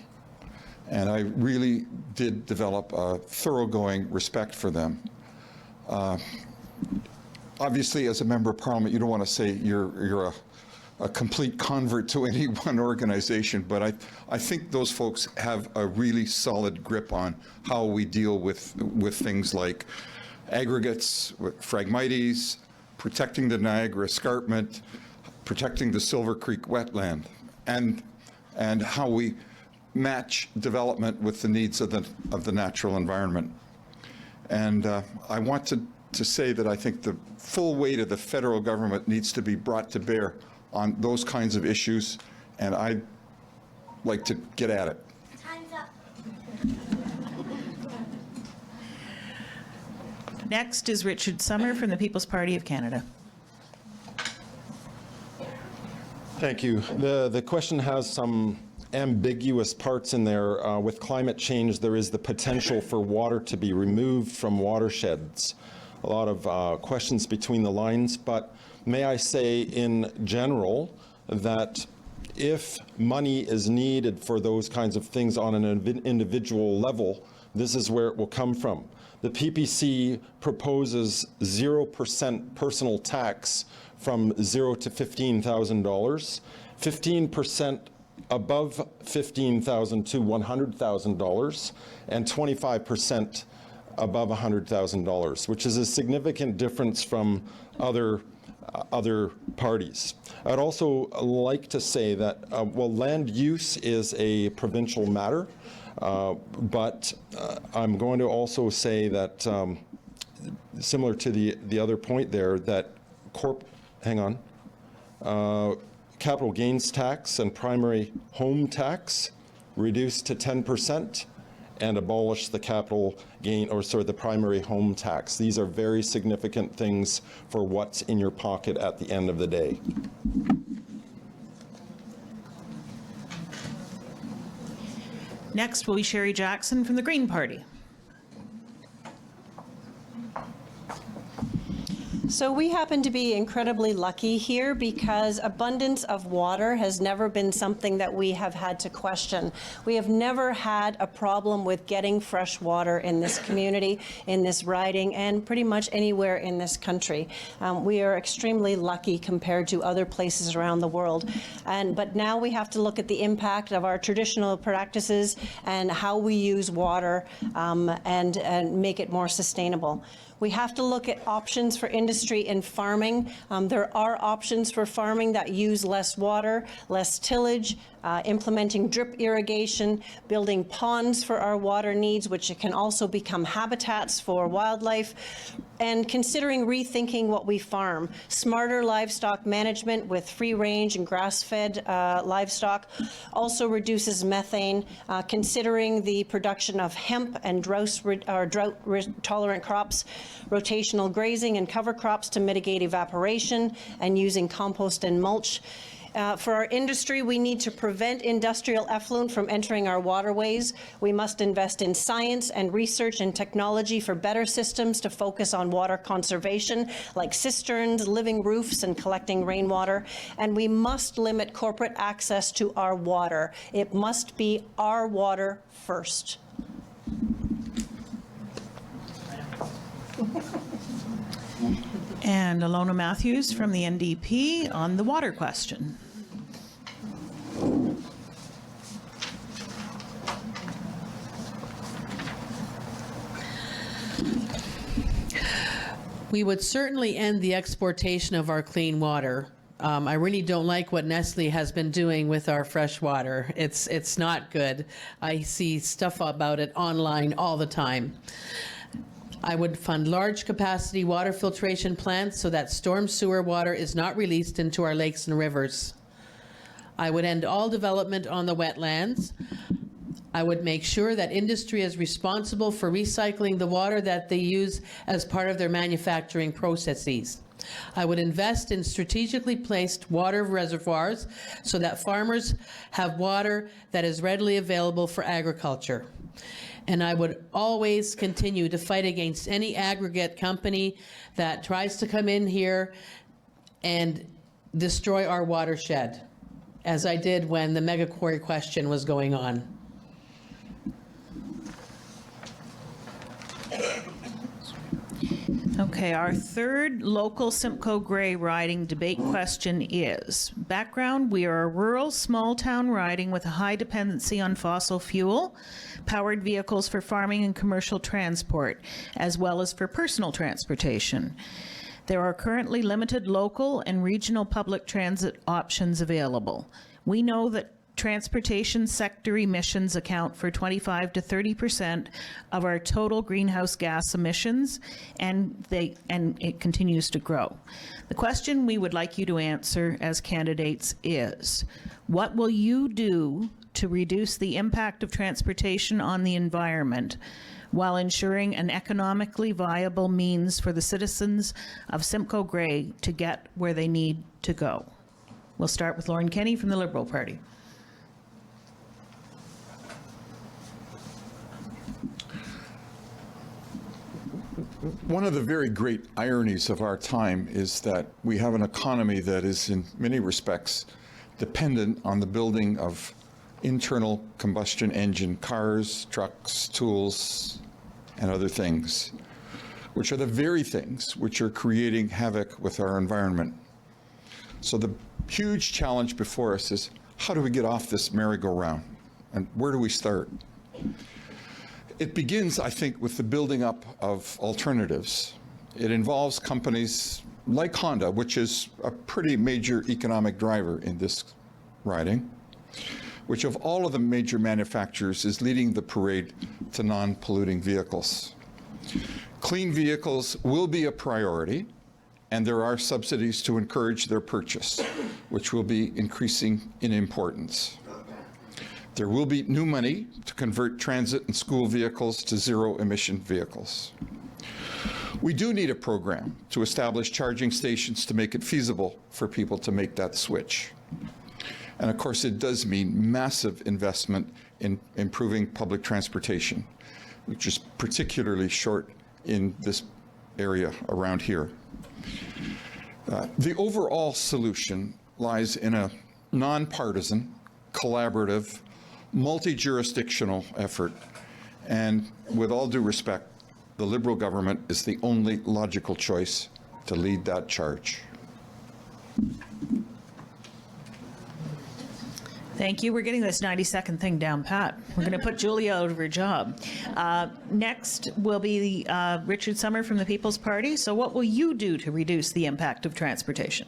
And I really did develop a thoroughgoing respect for them. Obviously, as a member of parliament, you don't want to say you're a complete convert to any one organization, but I think those folks have a really solid grip on how we deal with things like aggregates, with Phragmites, protecting the Niagara Escarpment, protecting the Silver Creek wetland, and how we match development with the needs of the natural environment. And I want to say that I think the full weight of the federal government needs to be brought to bear on those kinds of issues, and I'd like to get at it. Time's up. Next is Richard Summer from the People's Party of Canada. Thank you. The question has some ambiguous parts in there. With climate change, there is the potential for water to be removed from watersheds. A lot of questions between the lines, but may I say in general that if money is needed for those kinds of things on an individual level, this is where it will come from. The PPC proposes 0% personal tax from $0 to $15,000. 15% above $15,000 to $100,000, and 25% above $100,000, which is a significant difference from other parties. I'd also like to say that, well, land use is a provincial matter, but I'm going to also say that, similar to the other point there, that capital gains tax and primary home tax reduced to 10%, and abolish the capital gain, or sorry, the primary home tax. These are very significant things for what's in your pocket at the end of the day. Next will be Sherry Jackson from the Green Party. So we happen to be incredibly lucky here because abundance of water has never been something that we have had to question. We have never had a problem with getting fresh water in this community, in this riding, and pretty much anywhere in this country. We are extremely lucky compared to other places around the world. But now we have to look at the impact of our traditional practices and how we use water and make it more sustainable. We have to look at options for industry and farming. There are options for farming that use less water, less tillage, implementing drip irrigation, building ponds for our water needs, which can also become habitats for wildlife, and considering rethinking what we farm. Smarter livestock management with free-range and grass-fed livestock also reduces methane, considering the production of hemp and drought-tolerant crops, rotational grazing and cover crops to mitigate evaporation, and using compost and mulch. For our industry, we need to prevent industrial effluent from entering our waterways. We must invest in science and research and technology for better systems to focus on water conservation, like cisterns, living roofs, and collecting rainwater. And we must limit corporate access to our water. It must be our water first. And Alona Matthews from the NDP on the water question. We would certainly end the exportation of our clean water. I really don't like what Nestle has been doing with our fresh water. It's not good. I see stuff about it online all the time. I would fund large capacity water filtration plants so that storm sewer water is not released into our lakes and rivers. I would end all development on the wetlands. I would make sure that industry is responsible for recycling the water that they use as part of their manufacturing processes. I would invest in strategically placed water reservoirs so that farmers have water that is readily available for agriculture. And I would always continue to fight against any aggregate company that tries to come in here and destroy our watershed, as I did when the mega quarry question was going on. Okay, our third local Simcoe-Grey riding debate question is, background, we are a rural, small-town riding with a high dependency on fossil fuel, powered vehicles for farming and commercial transport, as well as for personal transportation. There are currently limited local and regional public transit options available. We know that transportation sector emissions account for 25 to 30% of our total greenhouse gas emissions, and it continues to grow. The question we would like you to answer as candidates is, what will you do to reduce the impact of transportation on the environment while ensuring an economically viable means for the citizens of Simcoe-Grey to get where they need to go? We'll start with Lauren Kenny from the Liberal Party. One of the very great ironies of our time is that we have an economy that is in many respects dependent on the building of internal combustion engine cars, trucks, tools, and other things, which are the very things which are creating havoc with our environment. So the huge challenge before us is, how do we get off this merry-go-round? And where do we start? It begins, I think, with the building up of alternatives. It involves companies like Honda, which is a pretty major economic driver in this riding, which of all of the major manufacturers is leading the parade to non-polluting vehicles. Clean vehicles will be a priority, and there are subsidies to encourage their purchase, which will be increasing in importance. There will be new money to convert transit and school vehicles to zero-emission vehicles. We do need a program to establish charging stations to make it feasible for people to make that switch. And of course, it does mean massive investment in improving public transportation, which is particularly short in this area around here. The overall solution lies in a nonpartisan, collaborative, multi-jurisdictional effort, and with all due respect, the Liberal government is the only logical choice to lead that charge. Thank you. We're getting this 90-second thing down pat. We're going to put Julia out of her job. Next will be Richard Sommer from the People's Party. So what will you do to reduce the impact of transportation?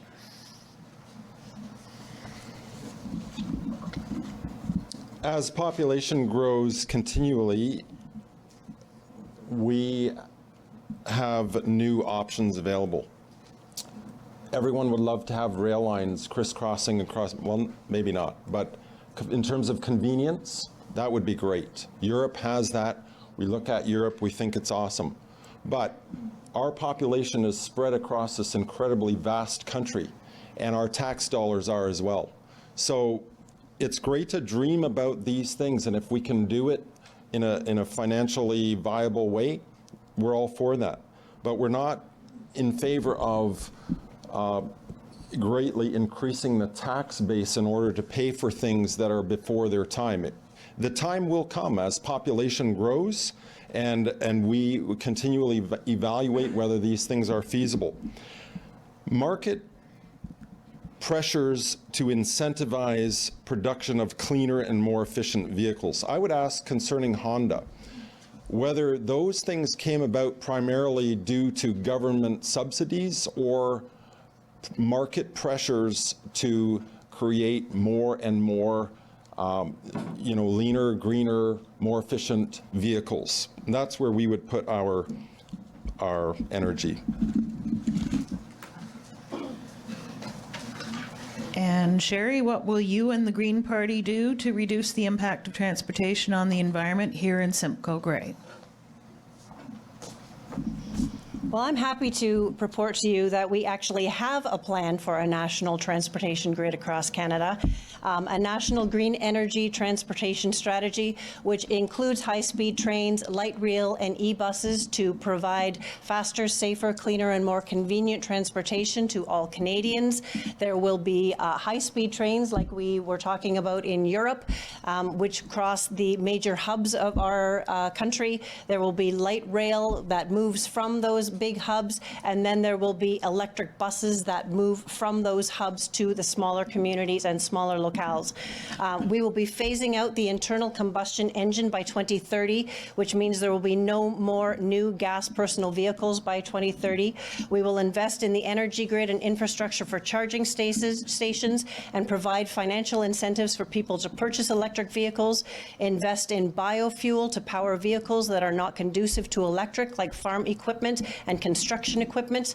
As population grows continually, we have new options available. Everyone would love to have rail lines crisscrossing across, well, maybe not, but in terms of convenience, that would be great. Europe has that. We look at Europe, we think it's awesome. But our population is spread across this incredibly vast country, and our tax dollars are as well. So it's great to dream about these things, and if we can do it in a financially viable way, we're all for that. But we're not in favor of greatly increasing the tax base in order to pay for things that are before their time. The time will come as population grows and we continually evaluate whether these things are feasible. Market pressures to incentivize production of cleaner and more efficient vehicles. I would ask concerning Honda, whether those things came about primarily due to government subsidies or market pressures to create more and more leaner, greener, more efficient vehicles. And that's where we would put our energy. And Sherry, what will you and the Green Party do to reduce the impact of transportation on the environment here in Simcoe-Grey? Well, I'm happy to report to you that we actually have a plan for a national transportation grid across Canada, a national green energy transportation strategy, which includes high-speed trains, light rail, and e-buses to provide faster, safer, cleaner, and more convenient transportation to all Canadians. There will be high-speed trains like we were talking about in Europe, which cross the major hubs of our country. There will be light rail that moves from those big hubs, and then there will be electric buses that move from those hubs to the smaller communities and smaller locales. We will be phasing out the internal combustion engine by 2030, which means there will be no more new gas personal vehicles by 2030. We will invest in the energy grid and infrastructure for charging stations and provide financial incentives for people to purchase electric vehicles, invest in biofuel to power vehicles that are not conducive to electric, like farm equipment and construction equipment.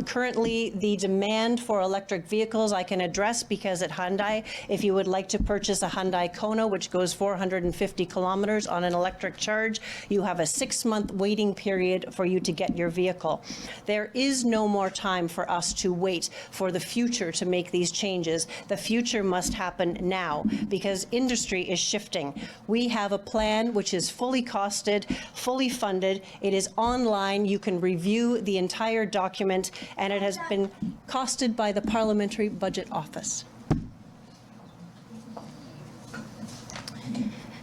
Currently, the demand for electric vehicles I can address because at Hyundai, if you would like to purchase a Hyundai Kona, which goes 450 kilometers on an electric charge, you have a 6-month waiting period for you to get your vehicle. There is no more time for us to wait for the future to make these changes. The future must happen now because industry is shifting. We have a plan which is fully costed, fully funded. It is online. You can review the entire document, and it has been costed by the Parliamentary Budget Office.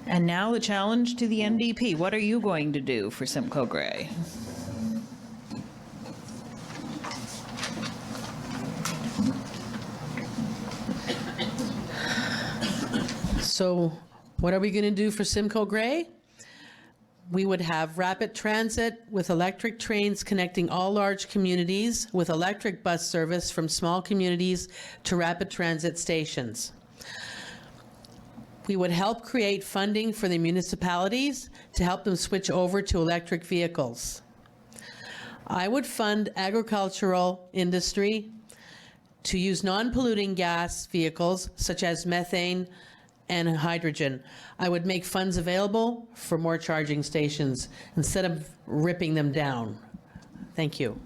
And now the challenge to the NDP. What are you going to do for Simcoe-Grey? So what are we going to do for Simcoe-Grey? We would have rapid transit with electric trains connecting all large communities with electric bus service from small communities to rapid transit stations. We would help create funding for the municipalities to help them switch over to electric vehicles. I would fund agricultural industry to use non-polluting gas vehicles such as methane and hydrogen. I would make funds available for more charging stations instead of ripping them down. Thank you.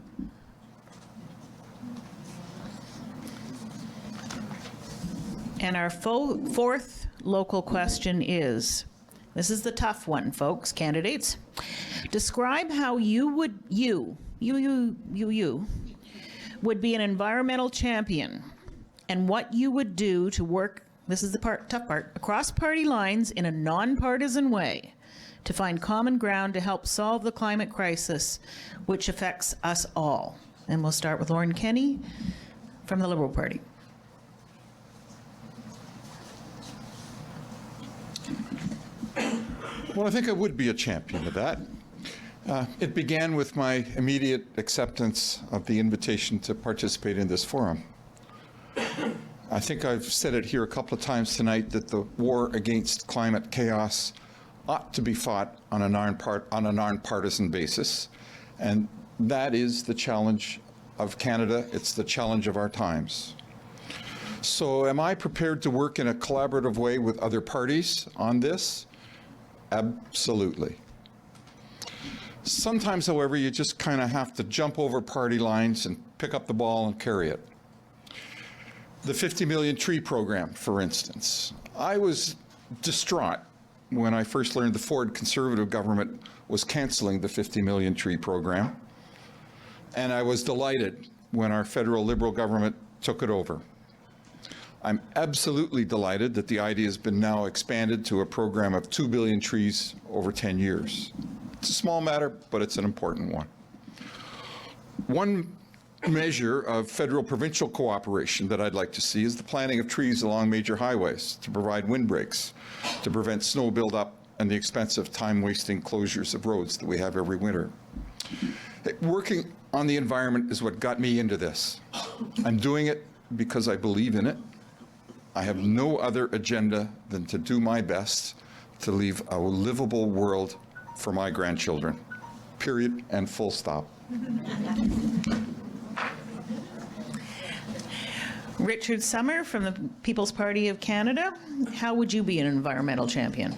And our fourth local question is, this is the tough one, folks, candidates. Describe how you would be an environmental champion and what you would do to work, this is the tough part, across party lines in a nonpartisan way to find common ground to help solve the climate crisis, which affects us all. And we'll start with Lauren Kenny from the Liberal Party. Well, I think I would be a champion of that. It began with my immediate acceptance of the invitation to participate in this forum. I think I've said it here a couple of times tonight that the war against climate chaos ought to be fought on a nonpartisan basis, and that is the challenge of Canada. It's the challenge of our times. So am I prepared to work in a collaborative way with other parties on this? Absolutely. Sometimes, however, you just kind of have to jump over party lines and pick up the ball and carry it. The 50 million tree program, for instance. I was distraught when I first learned the Ford Conservative government was canceling the 50 million tree program. And I was delighted when our federal Liberal government took it over. I'm absolutely delighted that the idea has been now expanded to a program of 2 billion trees over 10 years. It's a small matter, but it's an important one. One measure of federal-provincial cooperation that I'd like to see is the planting of trees along major highways to provide windbreaks, to prevent snow buildup and the expensive time-wasting closures of roads that we have every winter. Working on the environment is what got me into this. I'm doing it because I believe in it. I have no other agenda than to do my best to leave a livable world for my grandchildren, period and full stop. Richard Summer from the People's Party of Canada, how would you be an environmental champion?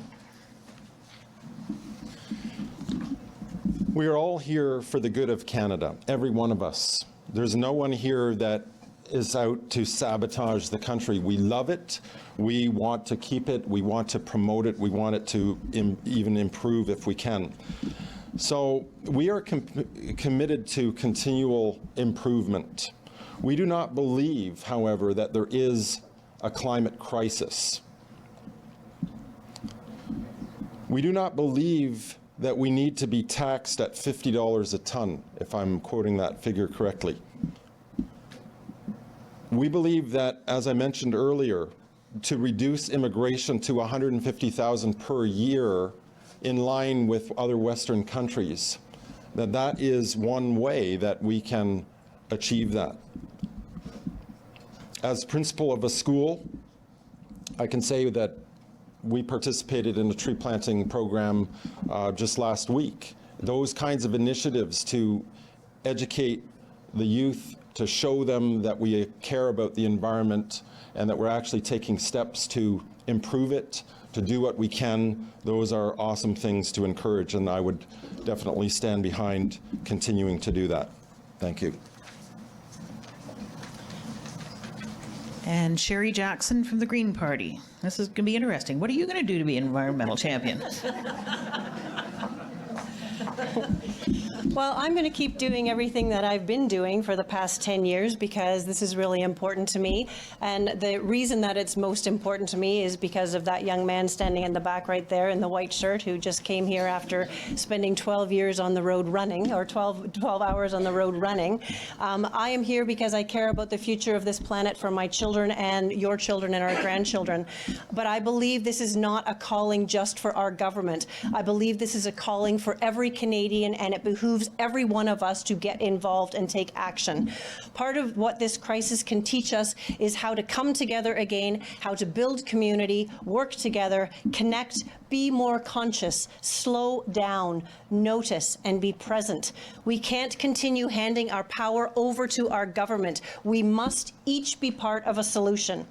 We are all here for the good of Canada, every one of us. There's no one here that is out to sabotage the country. We love it. We want to keep it. We want to promote it. We want it to even improve if we can. So we are committed to continual improvement. We do not believe, however, that there is a climate crisis. We do not believe that we need to be taxed at $50 a ton, if I'm quoting that figure correctly. We believe that, as I mentioned earlier, to reduce immigration to 150,000 per year in line with other Western countries, that is one way that we can achieve that. As principal of a school, I can say that we participated in a tree planting program just last week. Those kinds of initiatives to educate the youth, to show them that we care about the environment and that we're actually taking steps to improve it, to do what we can, those are awesome things to encourage, and I would definitely stand behind continuing to do that. Thank you. And Sherry Jackson from the Green Party. This is going to be interesting. What are you going to do to be an environmental champion? Well, I'm going to keep doing everything that I've been doing for the past 10 years because this is really important to me. And the reason that it's most important to me is because of that young man standing in the back right there in the white shirt who just came here after spending 12 years on the road running, or 12 hours on the road running. I am here because I care about the future of this planet for my children and your children and our grandchildren. But I believe this is not a calling just for our government. I believe this is a calling for every Canadian, and it behooves every one of us to get involved and take action. Part of what this crisis can teach us is how to come together again, how to build community, work together, connect, be more conscious, slow down, notice, and be present. We can't continue handing our power over to our government. We must each be part of a solution.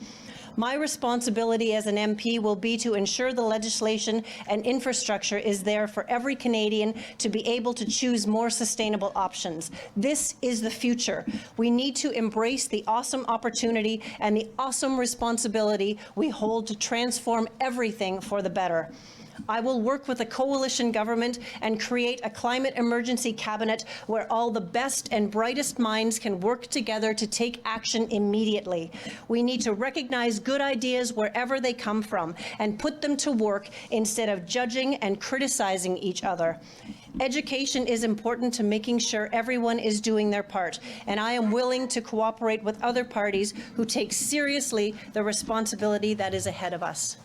My responsibility as an MP will be to ensure the legislation and infrastructure is there for every Canadian to be able to choose more sustainable options. This is the future. We need to embrace the awesome opportunity and the awesome responsibility we hold to transform everything for the better. I will work with a coalition government and create a climate emergency cabinet where all the best and brightest minds can work together to take action immediately. We need to recognize good ideas wherever they come from and put them to work instead of judging and criticizing each other. Education is important to making sure everyone is doing their part, and I am willing to cooperate with other parties who take seriously the responsibility that is ahead of us.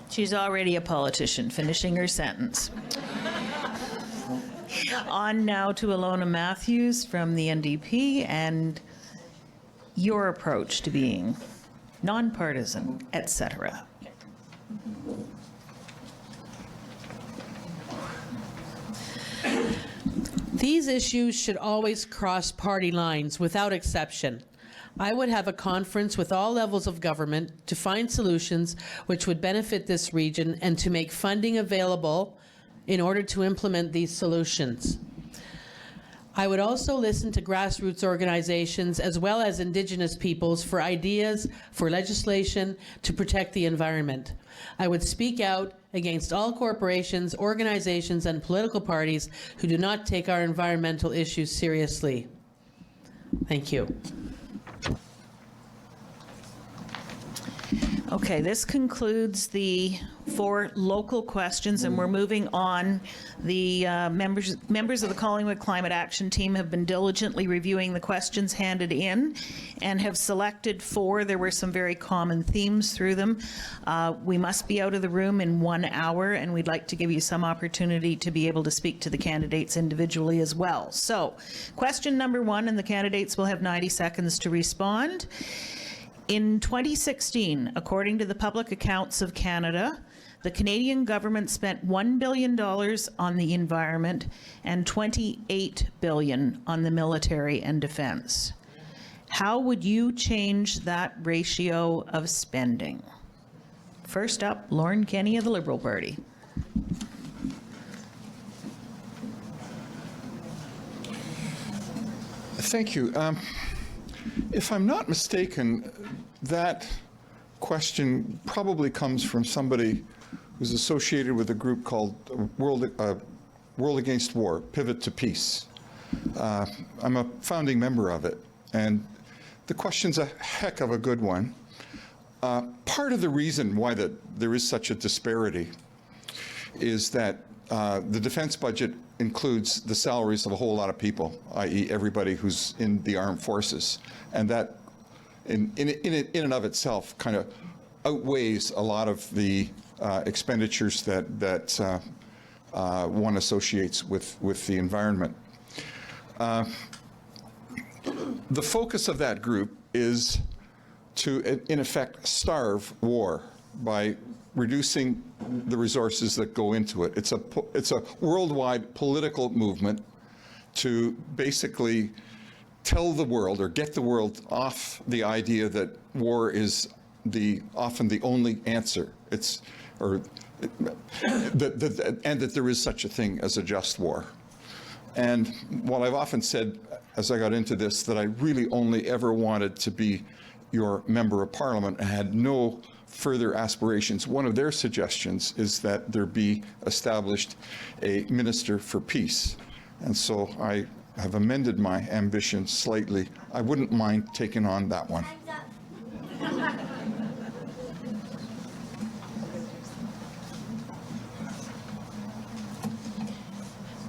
She's already a politician, finishing her sentence. On now to Ilona Matthews from the NDP and your approach to being nonpartisan, etc. These issues should always cross party lines without exception. I would have a conference with all levels of government to find solutions which would benefit this region and to make funding available in order to implement these solutions. I would also listen to grassroots organizations as well as Indigenous peoples for ideas for legislation to protect the environment. I would speak out against all corporations, organizations, and political parties who do not take our environmental issues seriously. Thank you. Okay, this concludes the 4 local questions, and we're moving on. The members of the Collingwood Climate Action Team have been diligently reviewing the questions handed in and have selected 4. There were some very common themes through them. We must be out of the room in 1 hour, and we'd like to give you some opportunity to be able to speak to the candidates individually as well. So, question number 1, and the candidates will have 90 seconds to respond. In 2016, according to the Public Accounts of Canada, the Canadian government spent $1 billion on the environment and $28 billion on the military and defense. How would you change that ratio of spending? First up, Lorne Kenny of the Liberal Party. Thank you. If I'm not mistaken, that question probably comes from somebody who's associated with a group called World Against War, Pivot to Peace. I'm a founding member of it, and the question's a heck of a good one. Part of the reason why there is such a disparity is that the defense budget includes the salaries of a whole lot of people, i.e. everybody who's in the armed forces. And that, in and of itself, kind of outweighs a lot of the expenditures that one associates with the environment. The focus of that group is to, in effect, starve war by reducing the resources that go into it. It's a worldwide political movement to basically tell the world or get the world off the idea that war is often the only answer. And that there is such a thing as a just war. And while I've often said, as I got into this, that I really only ever wanted to be your member of parliament and had no further aspirations, one of their suggestions is that there be established a minister for peace. And so I have amended my ambition slightly. I wouldn't mind taking on that one.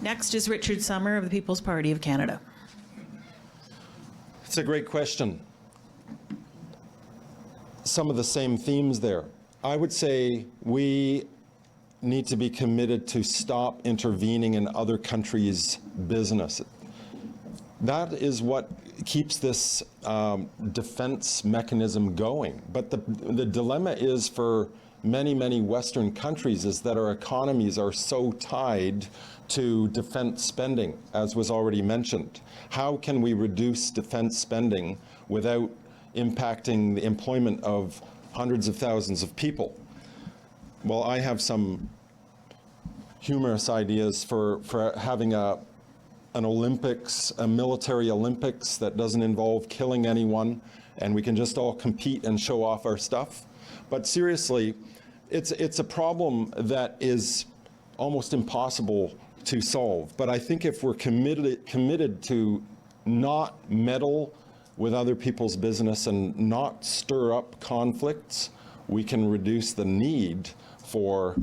Next is Richard Summer of the People's Party of Canada. It's a great question. Some of the same themes there. I would say we need to be committed to stop intervening in other countries' business. That is what keeps this defense mechanism going. But the dilemma is for many, many Western countries is that our economies are so tied to defense spending, as was already mentioned. How can we reduce defense spending without impacting the employment of hundreds of thousands of people? Well, I have some humorous ideas for having an Olympics, a military Olympics that doesn't involve killing anyone, and we can just all compete and show off our stuff. But seriously, it's a problem that is almost impossible to solve. But I think if we're committed to not meddle with other people's business and not stir up conflicts, we can reduce the need for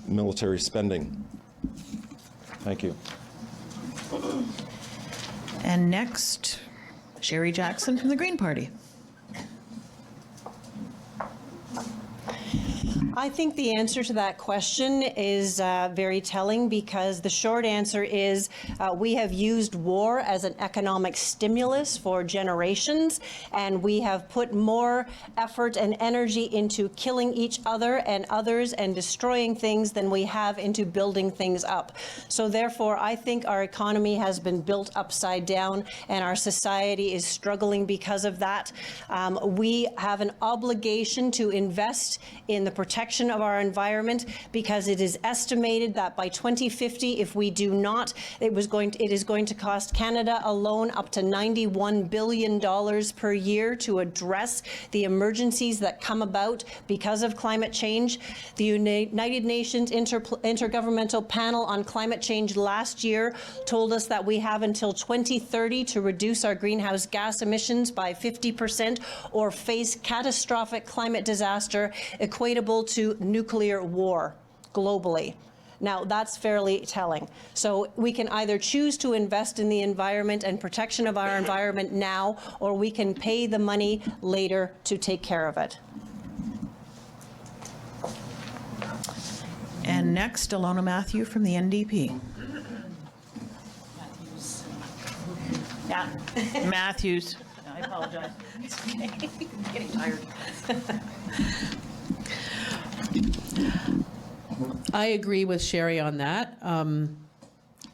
military spending. Thank you. And next, Sherry Jackson from the Green Party. I think the answer to that question is very telling, because the short answer is we have used war as an economic stimulus for generations, and we have put more effort and energy into killing each other and others and destroying things than we have into building things up. So therefore, I think our economy has been built upside down, and our society is struggling because of that. We have an obligation to invest in the protection of our environment, because it is estimated that by 2050, if we do not, it is going to cost Canada alone up to $91 billion per year to address the emergencies that come about because of climate change. The United Nations Intergovernmental Panel on Climate Change last year told us that we have until 2030 to reduce our greenhouse gas emissions by 50% or face catastrophic climate disaster equatable to nuclear war globally. Now, that's fairly telling. So we can either choose to invest in the environment and protection of our environment now, or we can pay the money later to take care of it. And next, Ilona Matthew from the NDP. Yeah, Matthews. I apologize. It's okay. I'm getting tired. I agree with Sherry on that.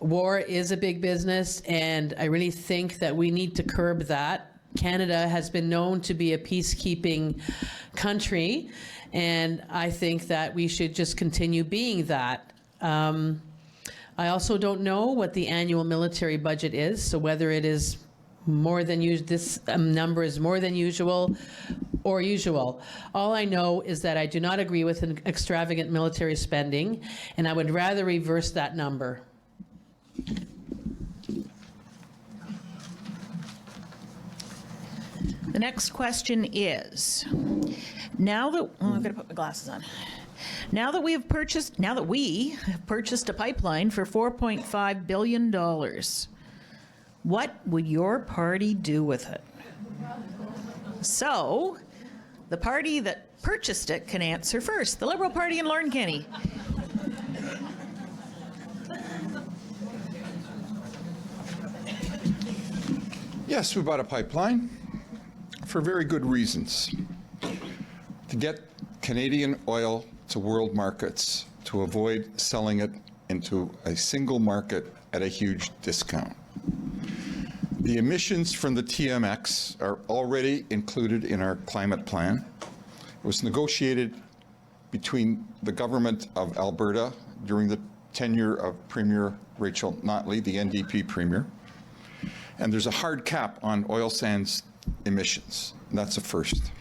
War is a big business, and I really think that we need to curb that. Canada has been known to be a peacekeeping country, and I think that we should just continue being that. I also don't know what the annual military budget is, so whether it is more than this number is more than usual or usual. All I know is that I do not agree with an extravagant military spending, and I would rather reverse that number. The next question is, now that, I'm going to put my glasses on. Now that we have purchased a pipeline for $4.5 billion, what would your party do with it? So, the party that purchased it can answer first. The Liberal Party in Lorne Kenny. Yes, we bought a pipeline for very good reasons. To get Canadian oil to world markets, to avoid selling it into a single market at a huge discount. The emissions from the TMX are already included in our climate plan. It was negotiated between the government of Alberta during the tenure of Premier Rachel Notley, the NDP Premier. And there's a hard cap on oil sands emissions. That's a first.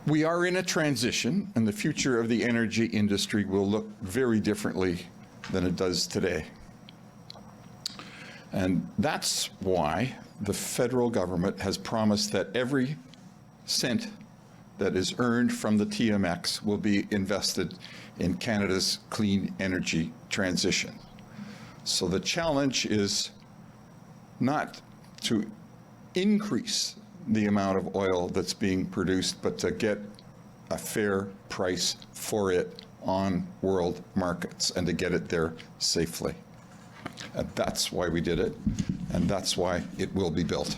We are in a transition, and the future of the energy industry will look very differently than it does today. And that's why the federal government has promised that every cent that is earned from the TMX will be invested in Canada's clean energy transition. So the challenge is not to increase the amount of oil that's being produced, but to get a fair price for it on world markets and to get it there safely. And that's why we did it, and that's why it will be built.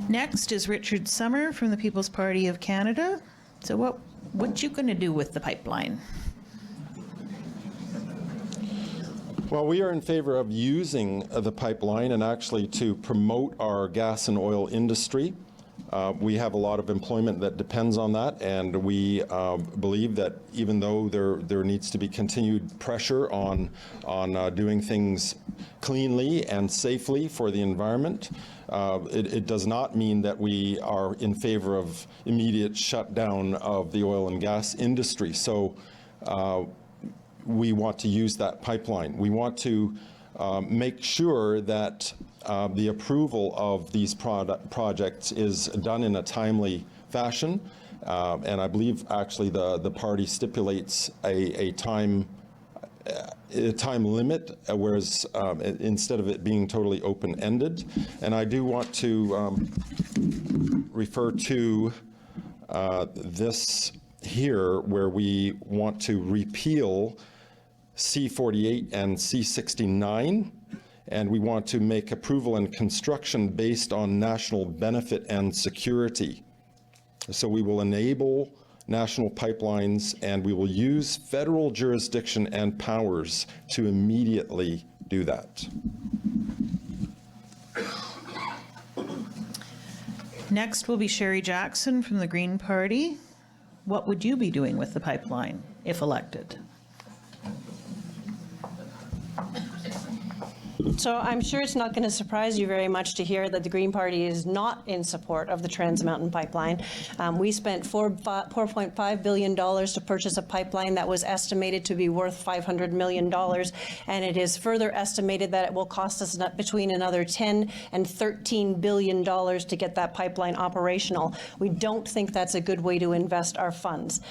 Next is Richard Summer from the People's Party of Canada. So what you going to do with the pipeline? Well, we are in favor of using the pipeline and actually to promote our gas and oil industry. We have a lot of employment that depends on that, and we believe that even though there needs to be continued pressure on doing things cleanly and safely for the environment, it does not mean that we are in favor of immediate shutdown of the oil and gas industry. So we want to use that pipeline. We want to make sure that the approval of these projects is done in a timely fashion. And I believe actually the party stipulates a time limit, whereas instead of it being totally open-ended. And I do want to refer to this here, where we want to repeal C-48 and C-69, and we want to make approval and construction based on national benefit and security. So we will enable national pipelines, and we will use federal jurisdiction and powers to immediately do that. Next will be Sherry Jackson from the Green Party. What would you be doing with the pipeline if elected? So I'm sure it's not going to surprise you very much to hear that the Green Party is not in support of the Trans Mountain Pipeline. We spent $4.5 billion to purchase a pipeline that was estimated to be worth $500 million, and it is further estimated that it will cost us between another $10 and $13 billion to get that pipeline operational. We don't think that's a good way to invest our funds.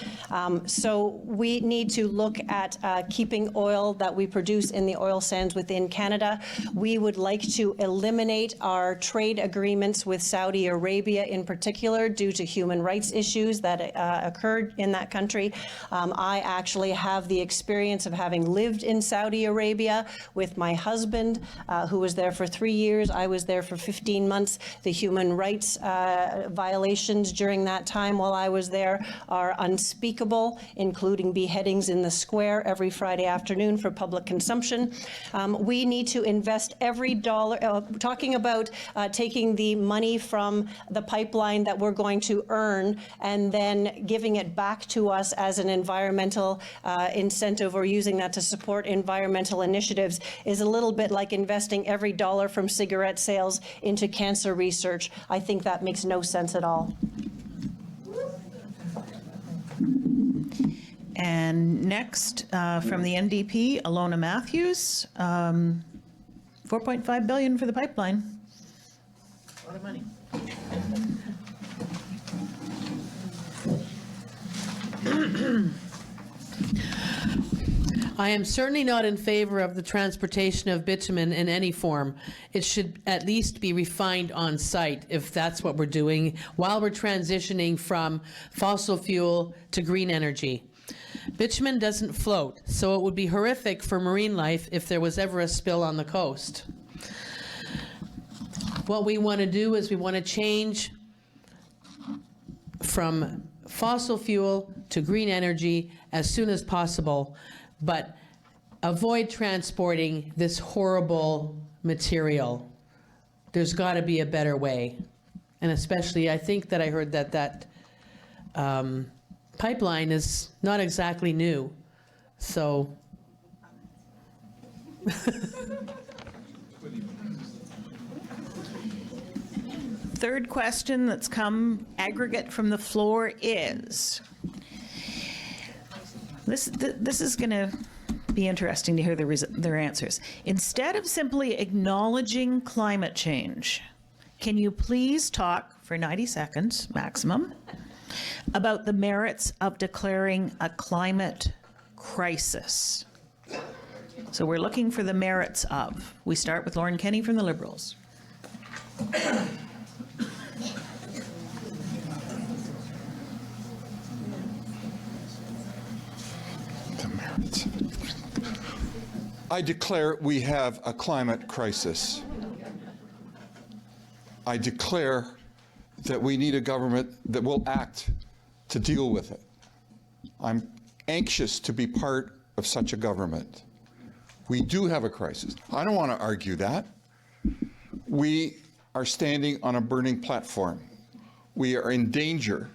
So we need to look at keeping oil that we produce in the oil sands within Canada. We would like to eliminate our trade agreements with Saudi Arabia in particular due to human rights issues that occurred in that country. I actually have the experience of having lived in Saudi Arabia with my husband, who was there for 3 years. I was there for 15 months. The human rights violations during that time while I was there are unspeakable, including beheadings in the square every Friday afternoon for public consumption. We need to invest every dollar, talking about taking the money from the pipeline that we're going to earn and then giving it back to us as an environmental incentive, or using that to support environmental initiatives, is a little bit like investing every dollar from cigarette sales into cancer research. I think that makes no sense at all. And next, from the NDP, Alona Matthews, $4.5 billion for the pipeline. A lot of money. I am certainly not in favor of the transportation of bitumen in any form. It should at least be refined on site if that's what we're doing while we're transitioning from fossil fuel to green energy. Bitumen doesn't float, so it would be horrific for marine life if there was ever a spill on the coast. What we want to do is we want to change from fossil fuel to green energy as soon as possible, but avoid transporting this horrible material. There's got to be a better way. And especially, I think that I heard that pipeline is not exactly new, so. Third question that's come aggregate from the floor is, this is going to be be interesting to hear their answers. Instead of simply acknowledging climate change, can you please talk for 90 seconds maximum about the merits of declaring a climate crisis? So we're looking for the merits of. We start with Lauren Kenny from the Liberals. I declare we have a climate crisis. I declare that we need a government that will act to deal with it. I'm anxious to be part of such a government. We do have a crisis. I don't want to argue that. We are standing on a burning platform. We are in danger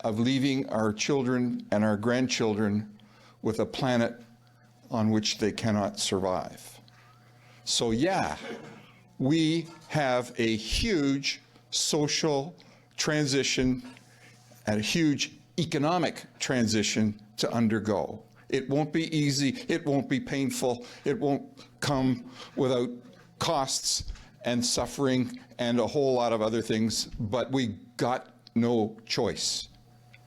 of leaving our children and our grandchildren with a planet on which they cannot survive. So yeah, we have a huge social transition and a huge economic transition to undergo. It won't be easy, it won't be painful, it won't come without costs and suffering and a whole lot of other things, but we got no choice.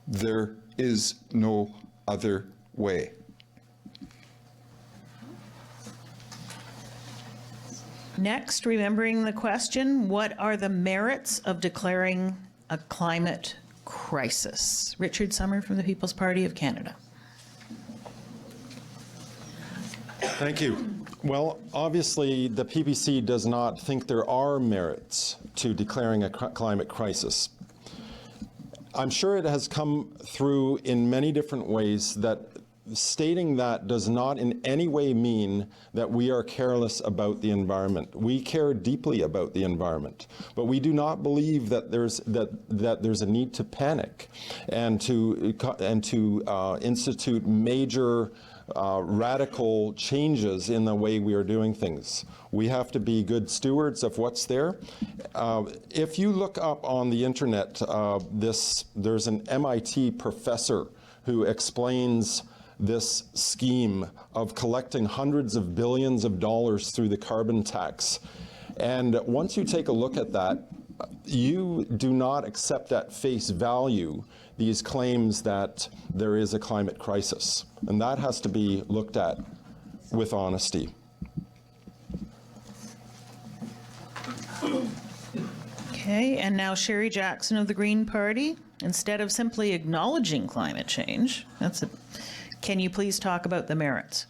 There is no other way. Next, remembering the question, what are the merits of declaring a climate crisis? Richard Summer from the People's Party of Canada. Thank you. Well, obviously, the PPC does not think there are merits to declaring a climate crisis. I'm sure it has come through in many different ways that stating that does not in any way mean that we are careless about the environment. We care deeply about the environment, but we do not believe that there's a need to panic and to institute major radical changes in the way we are doing things. We have to be good stewards of what's there. If you look up on the internet, there's an MIT professor who explains this scheme of collecting hundreds of billions of dollars through the carbon tax. And once you take a look at that, you do not accept at face value these claims that there is a climate crisis. And that has to be looked at with honesty. Okay, and now Sherry Jackson of the Green Party. Instead of simply acknowledging climate change, can you please talk about the merits?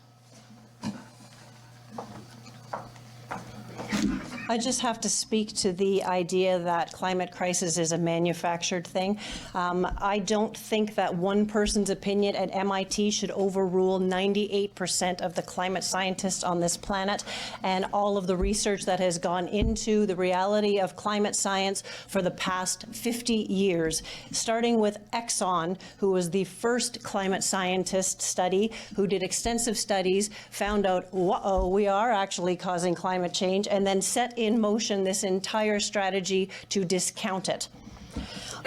I just have to speak to the idea that climate crisis is a manufactured thing. I don't think that one person's opinion at MIT should overrule 98% of the climate scientists on this planet and all of the research that has gone into the reality of climate science for the past 50 years, starting with Exxon, who was the first climate scientist study, who did extensive studies, found out, whoa, we are actually causing climate change, and then set in motion this entire strategy to discount it.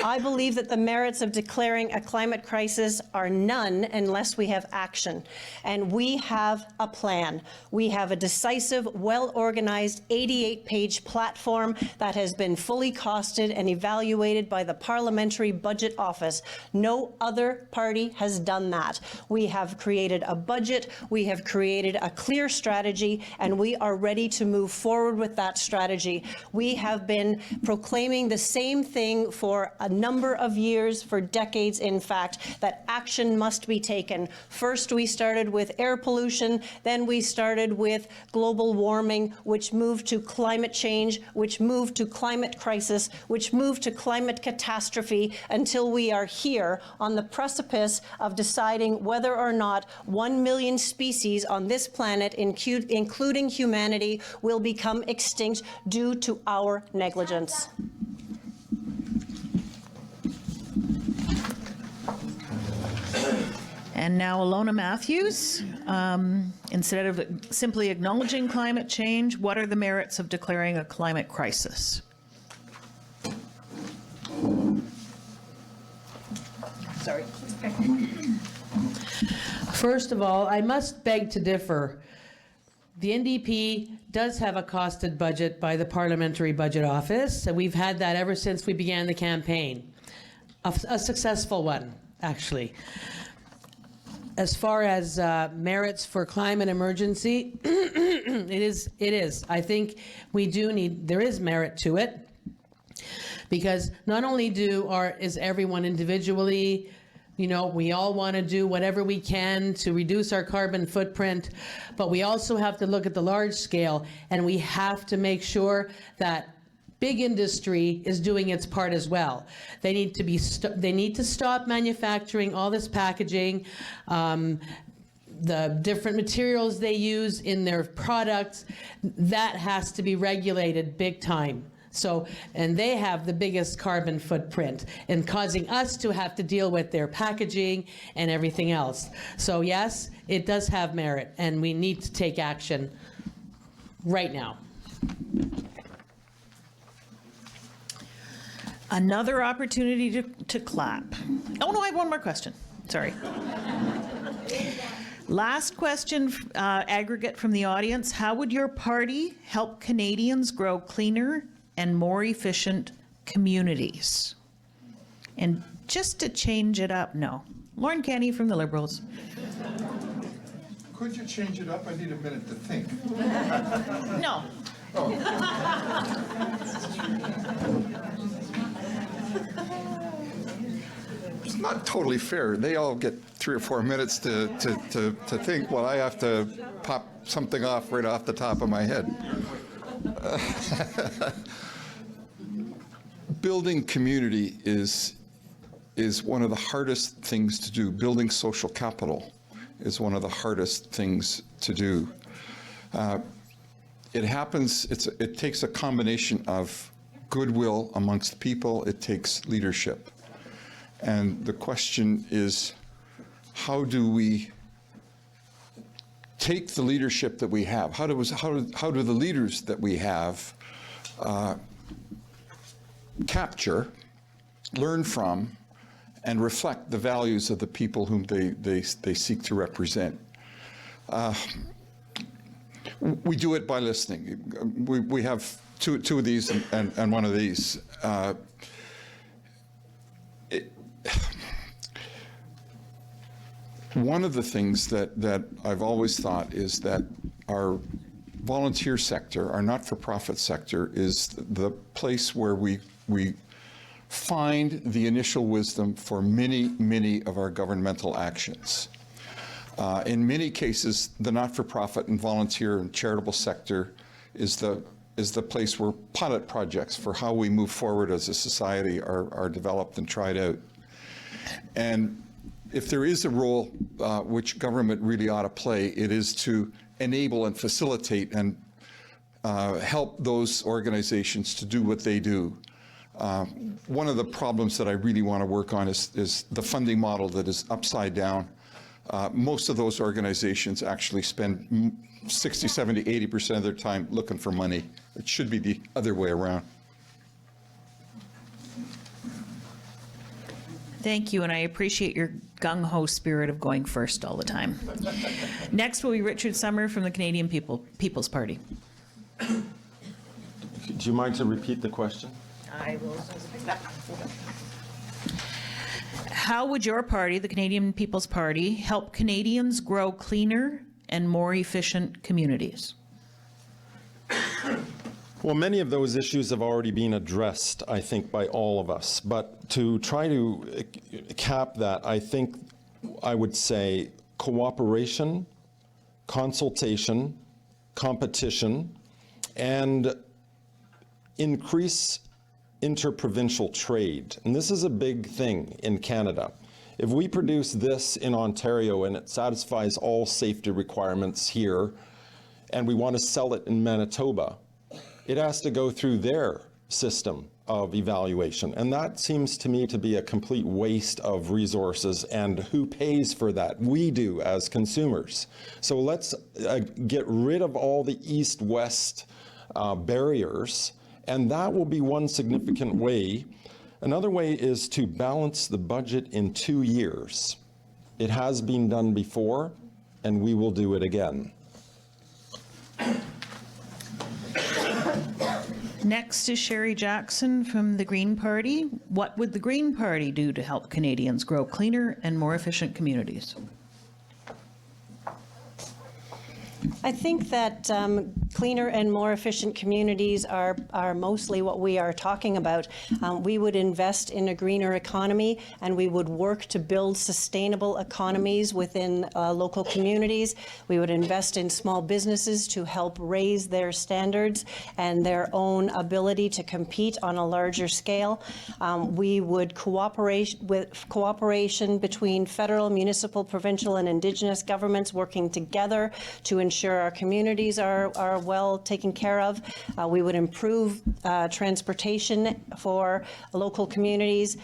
I believe that the merits of declaring a climate crisis are none unless we have action. And we have a plan. We have a decisive, well-organized 88-page platform that has been fully costed and evaluated by the Parliamentary Budget Office. No other party has done that. We have created a budget, we have created a clear strategy, and we are ready to move forward with that strategy. We have been proclaiming the same thing for a number of years, for decades, in fact, that action must be taken. First, we started with air pollution, then we started with global warming, which moved to climate change, which moved to climate crisis, which moved to climate catastrophe, until we are here on the precipice of deciding whether or not 1 million species on this planet, including humanity, will become extinct due to our negligence. And now Alona Matthews. Instead of simply acknowledging climate change, what are the merits of declaring a climate crisis? Sorry. First of all, I must beg to differ. The NDP does have a costed budget by the Parliamentary Budget Office, and we've had that ever since we began the campaign. A successful one, actually. As far as merits for climate emergency, it is. I think there is merit to it, because not only is everyone individually, we all want to do whatever we can to reduce our carbon footprint, but we also have to look at the large scale, and we have to make sure that big industry is doing its part as well. They need to stop manufacturing all this packaging, the different materials they use in their products. That has to be regulated big time. So, and they have the biggest carbon footprint in causing us to have to deal with their packaging and everything else. So yes, it does have merit, and we need to take action right now. Another opportunity to clap. Oh no, I have one more question. Sorry. Last question, aggregate from the audience. How would your party help Canadians grow cleaner and more efficient communities? And just to change it up, no. Lauren Kenny from the Liberals. Could you change it up? I need a minute to think. No. It's not totally fair. They all get 3 or 4 minutes to think while I have to pop something off right off the top of my head. Building community is one of the hardest things to do. Building social capital is one of the hardest things to do. It takes a combination of goodwill amongst people. It takes leadership. And the question is, how do we take the leadership that we have? How do the leaders that we have capture, learn from, and reflect the values of the people whom they seek to represent? We do it by listening. We have two of these and one of these. One of the things that I've always thought is that our volunteer sector, our not-for-profit sector, is the place where we find the initial wisdom for many of our governmental actions. In many cases, the not-for-profit and volunteer and charitable sector is the place where pilot projects for how we move forward as a society are developed and tried out. And if there is a role which government really ought to play, it is to enable and facilitate and help those organizations to do what they do. One of the problems that I really want to work on is the funding model that is upside down. Most of those organizations actually spend 60, 70, 80% of their time looking for money. It should be the other way around. Thank you, and I appreciate your gung-ho spirit of going first all the time. Next will be Richard Summer from the Canadian People's Party. Do you mind to repeat the question? I will. How would your party, the Canadian People's Party, help Canadians grow cleaner and more efficient communities? Well, many of those issues have already been addressed, I think, by all of us. But to try to cap that, I think I would say cooperation, consultation, competition, and increase interprovincial trade. And this is a big thing in Canada. If we produce this in Ontario and it satisfies all safety requirements here, and we want to sell it in Manitoba, it has to go through their system of evaluation. And that seems to me to be a complete waste of resources. And who pays for that? We do as consumers. So let's get rid of all the east-west barriers. And that will be one significant way Another way is to balance the budget in 2 years. It has been done before, and we will do it again. Next is Sherry Jackson from the Green Party. What would the Green Party do to help Canadians grow cleaner and more efficient communities? I think that cleaner and more efficient communities are mostly what we are talking about. We would invest in a greener economy, and we would work to build sustainable economies within local communities. We would invest in small businesses to help raise their standards and their own ability to compete on a larger scale. We would cooperation between federal, municipal, provincial, and Indigenous governments working together to ensure our communities are well taken care of. We would improve transportation for local communities,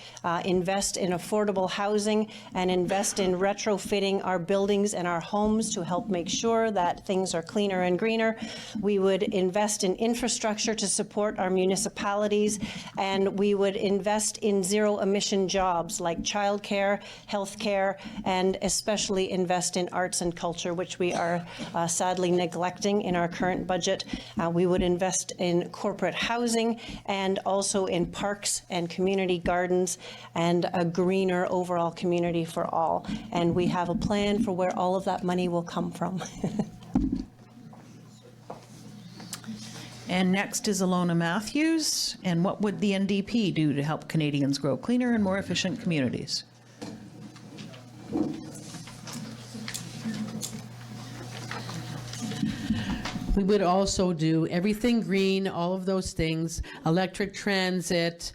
invest in affordable housing, and invest in retrofitting our buildings and our homes to help make sure that things are cleaner and greener. We would invest in infrastructure to support our municipalities, and we would invest in zero-emission jobs like childcare, healthcare, and especially invest in arts and culture, which we are sadly neglecting in our current budget. We would invest in corporate housing and also in parks and community gardens and a greener overall community for all. And we have a plan for where all of that money will come from. And next is Alona Matthews. And what would the NDP do to help Canadians grow cleaner and more efficient communities? We would also do everything green, all of those things, electric transit,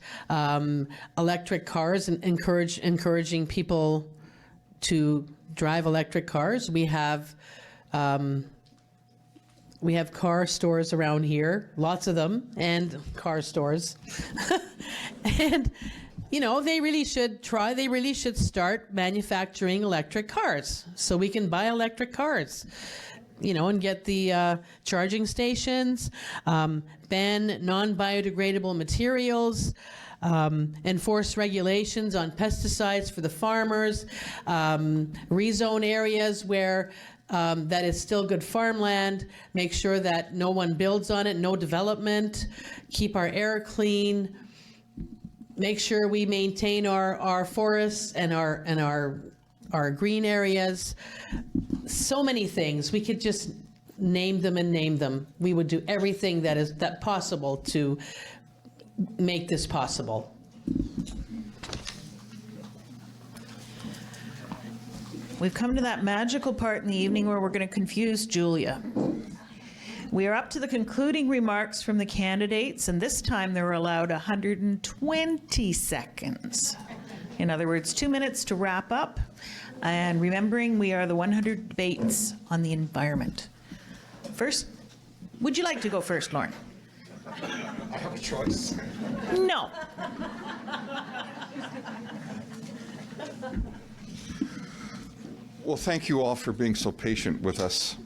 electric cars, and encouraging people to drive electric cars. We have car stores around here, lots of them, and car stores. And, you know, they really should start manufacturing electric cars so we can buy electric cars. You know, and get the charging stations, ban non-biodegradable materials, enforce regulations on pesticides for the farmers, rezone areas where that is still good farmland, make sure that no one builds on it, no development, keep our air clean, make sure we maintain our forests and our green areas. So many things. We could just name them and name them. We would do everything that possible to make this possible. We've come to that magical part in the evening where we're going to confuse Julia. We are up to the concluding remarks from the candidates, and this time they're allowed 120 seconds. In other words, 2 minutes to wrap up. And remembering, we are the 100 debates on the environment. First, would you like to go first, Lauren? I have a choice. No. Well, thank you all for being so patient with us.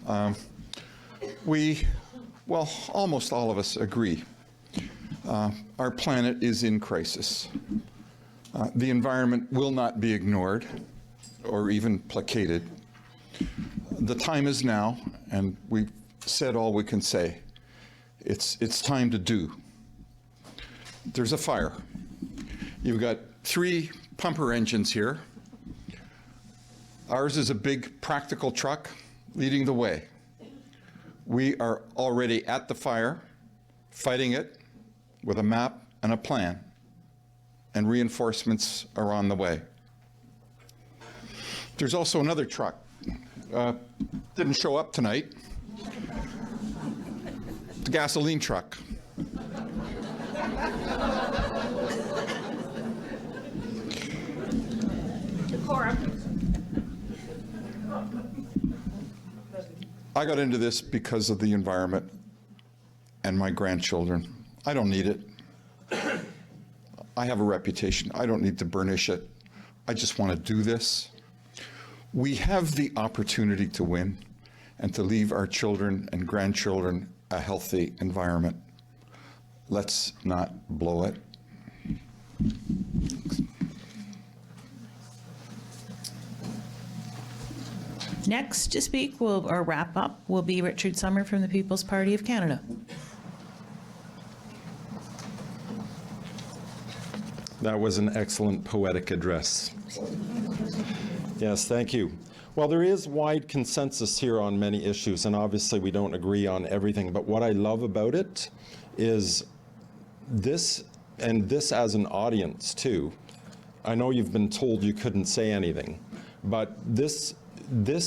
Almost all of us agree. Our planet is in crisis. The environment will not be ignored or even placated. The time is now, and we've said all we can say. It's time to do. There's a fire. You've got 3 pumper engines here. Ours is a big practical truck leading the way. We are already at the fire, fighting it with a map and a plan, and reinforcements are on the way. There's also another truck. Didn't show up tonight. The gasoline truck. I got into this because of the environment and my grandchildren. I don't need it. I have a reputation. I don't need to burnish it. I just want to do this. We have the opportunity to win and to leave our children and grandchildren a healthy environment. Let's not blow it. Next to speak or wrap up will be Richard Summer from the People's Party of Canada. That was an excellent poetic address. Yes, thank you. Well, there is wide consensus here on many issues, and obviously we don't agree on everything, but what I love about it is this, and this as an audience too. I know you've been told you couldn't say anything, but this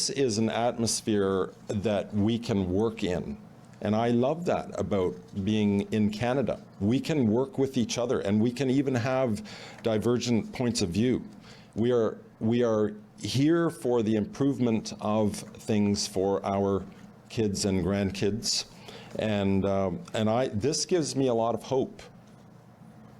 is an atmosphere that we can work in. And I love that about being in Canada. We can work with each other, and we can even have divergent points of view. We are here for the improvement of things for our kids and grandkids. And this gives me a lot of hope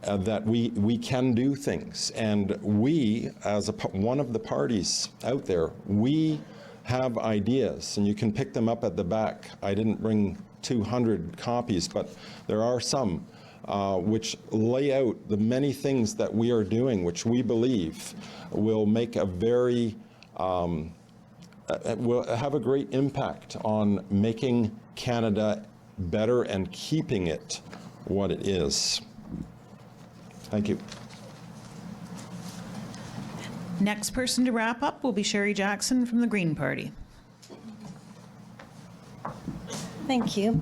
that we can do things. And we, as one of the parties out there, we have ideas, and you can pick them up at the back. I didn't bring 200 copies, but there are some which lay out the many things that we are doing, which we believe will make a very, will have a great impact on making Canada better and keeping it what it is. Thank you. Next person to wrap up will be Sherry Jackson from the Green Party. Thank you.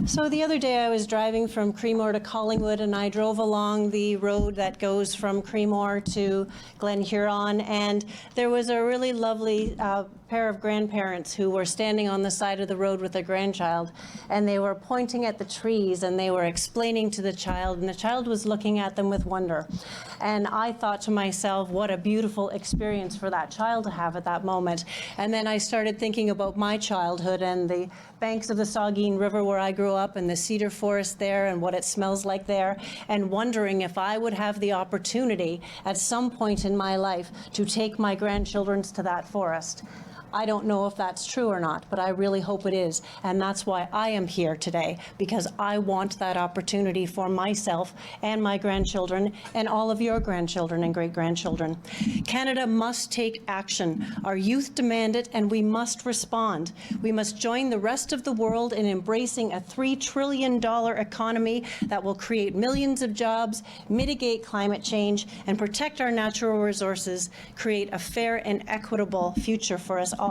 So the other day I was driving from Creemore to Collingwood, and I drove along the road that goes from Creemore to Glen Huron, and there was a really lovely pair of grandparents who were standing on the side of the road with their grandchild, and they were pointing at the trees, and they were explaining to the child, and the child was looking at them with wonder. And I thought to myself, what a beautiful experience for that child to have at that moment. And then I started thinking about my childhood and the banks of the Saugeen River where I grew up, and the cedar forest there, and what it smells like there, and wondering if I would have the opportunity at some point in my life to take my grandchildren to that forest. I don't know if that's true or not, but I really hope it is. And that's why I am here today, because I want that opportunity for myself and my grandchildren and all of your grandchildren and great-grandchildren. Canada must take action. Our youth demand it, and we must respond. We must join the rest of the world in embracing a $3 trillion economy that will create millions of jobs, mitigate climate change, and protect our natural resources, create a fair and equitable future for us all.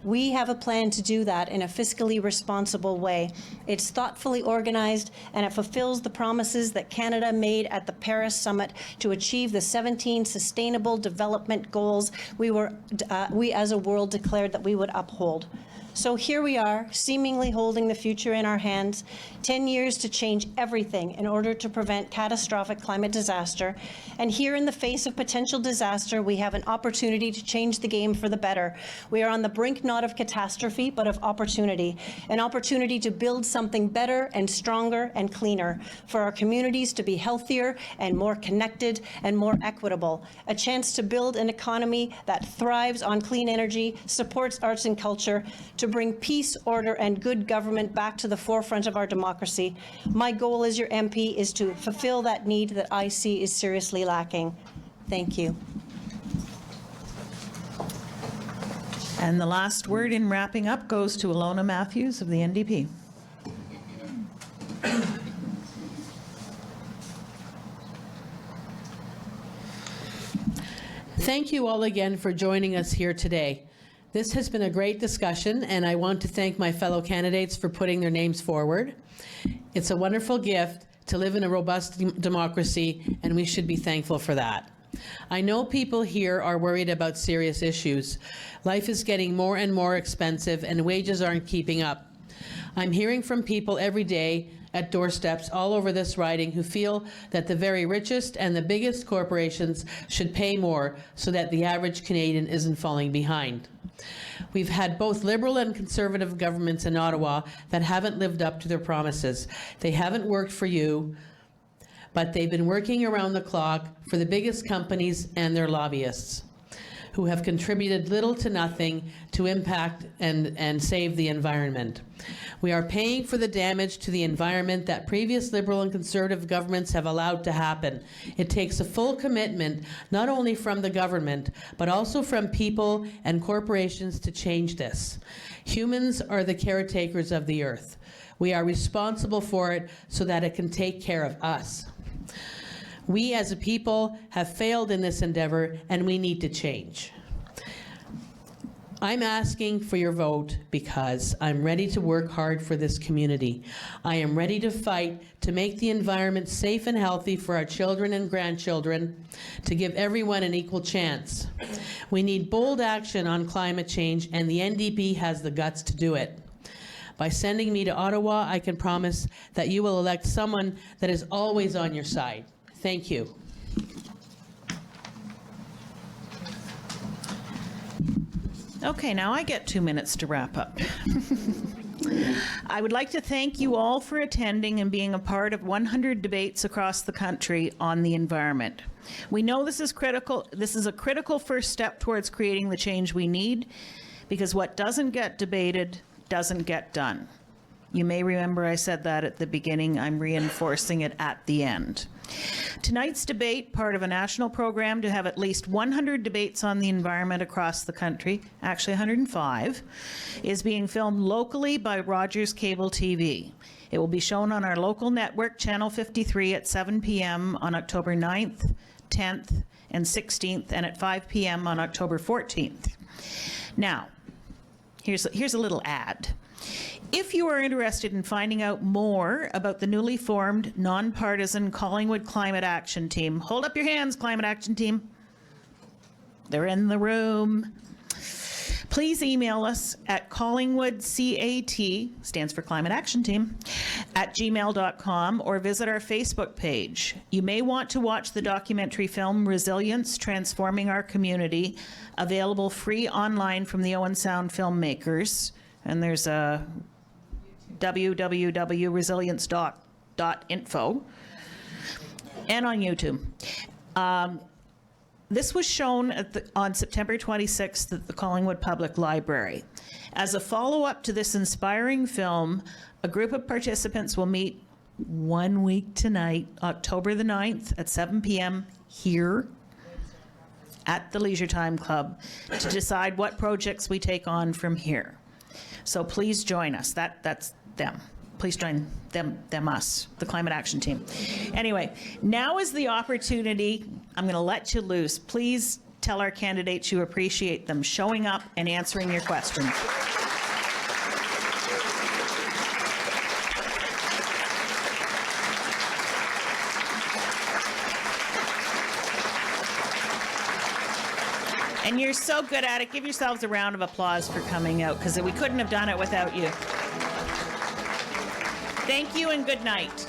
We have a plan to do that in a fiscally responsible way. It's thoughtfully organized, and it fulfills the promises that Canada made at the Paris Summit to achieve the 17 Sustainable Development Goals we as a world declared that we would uphold. So here we are, seemingly holding the future in our hands, 10 years to change everything in order to prevent catastrophic climate disaster. And here in the face of potential disaster, we have an opportunity to change the game for the better. We are on the brink not of catastrophe, but of opportunity, an opportunity to build something better and stronger and cleaner, for our communities to be healthier and more connected and more equitable, a chance to build an economy that thrives on clean energy, supports arts and culture, to bring peace, order, and good government back to the forefront of our democracy. My goal as your MP is to fulfill that need that I see is seriously lacking. Thank you. And the last word in wrapping up goes to Ilona Matthews of the NDP. Thank you all again for joining us here today. This has been a great discussion, and I want to thank my fellow candidates for putting their names forward. It's a wonderful gift to live in a robust democracy, and we should be thankful for that. I know people here are worried about serious issues. Life is getting more and more expensive, and wages aren't keeping up. I'm hearing from people every day at doorsteps all over this riding who feel that the very richest and the biggest corporations should pay more so that the average Canadian isn't falling behind. We've had both Liberal and Conservative governments in Ottawa that haven't lived up to their promises. They haven't worked for you, but they've been working around the clock for the biggest companies and their lobbyists, who have contributed little to nothing to impact and save the environment. We are paying for the damage to the environment that previous Liberal and Conservative governments have allowed to happen. It takes a full commitment, not only from the government, but also from people and corporations to change this. Humans are the caretakers of the earth. We are responsible for it so that it can take care of us. We as a people have failed in this endeavor, and we need to change. I'm asking for your vote because I'm ready to work hard for this community. I am ready to fight to make the environment safe and healthy for our children and grandchildren, to give everyone an equal chance. We need bold action on climate change, and the NDP has the guts to do it. By sending me to Ottawa, I can promise that you will elect someone that is always on your side. Thank you. Okay, now I get 2 minutes to wrap up. I would like to thank you all for attending and being a part of 100 debates across the country on the environment. We know this is critical. This is a critical first step towards creating the change we need, because what doesn't get debated doesn't get done. You may remember I said that at the beginning. I'm reinforcing it at the end. Tonight's debate, part of a national program to have at least 100 debates on the environment across the country, actually 105, is being filmed locally by Rogers Cable TV. It will be shown on our local network, Channel 53, at 7 p.m. on October 9th, 10th, and 16th, and at 5 p.m. on October 14th. Now, here's a little ad. If you are interested in finding out more about the newly formed nonpartisan Collingwood Climate Action Team, hold up your hands, Climate Action Team. They're in the room. Please email us at collingwoodcat, stands for Climate Action Team, @gmail.com, or visit our Facebook page. You may want to watch the documentary film Resilience, Transforming Our Community, available free online from the Owen Sound filmmakers. And there's a www.resilience.info, and on YouTube. This was shown on September 26th at the Collingwood Public Library. As a follow-up to this inspiring film, a group of participants will meet 1 week tonight, October the 9th at 7 p.m. here at the Leisure Time Club, to decide what projects we take on from here. So please join us. That's them. Please join them, us, the Climate Action Team. Anyway, now is the opportunity. I'm going to let you loose. Please tell our candidates you appreciate them showing up and answering your questions. And you're so good at it. Give yourselves a round of applause for coming out, because we couldn't have done it without you. Thank you and good night.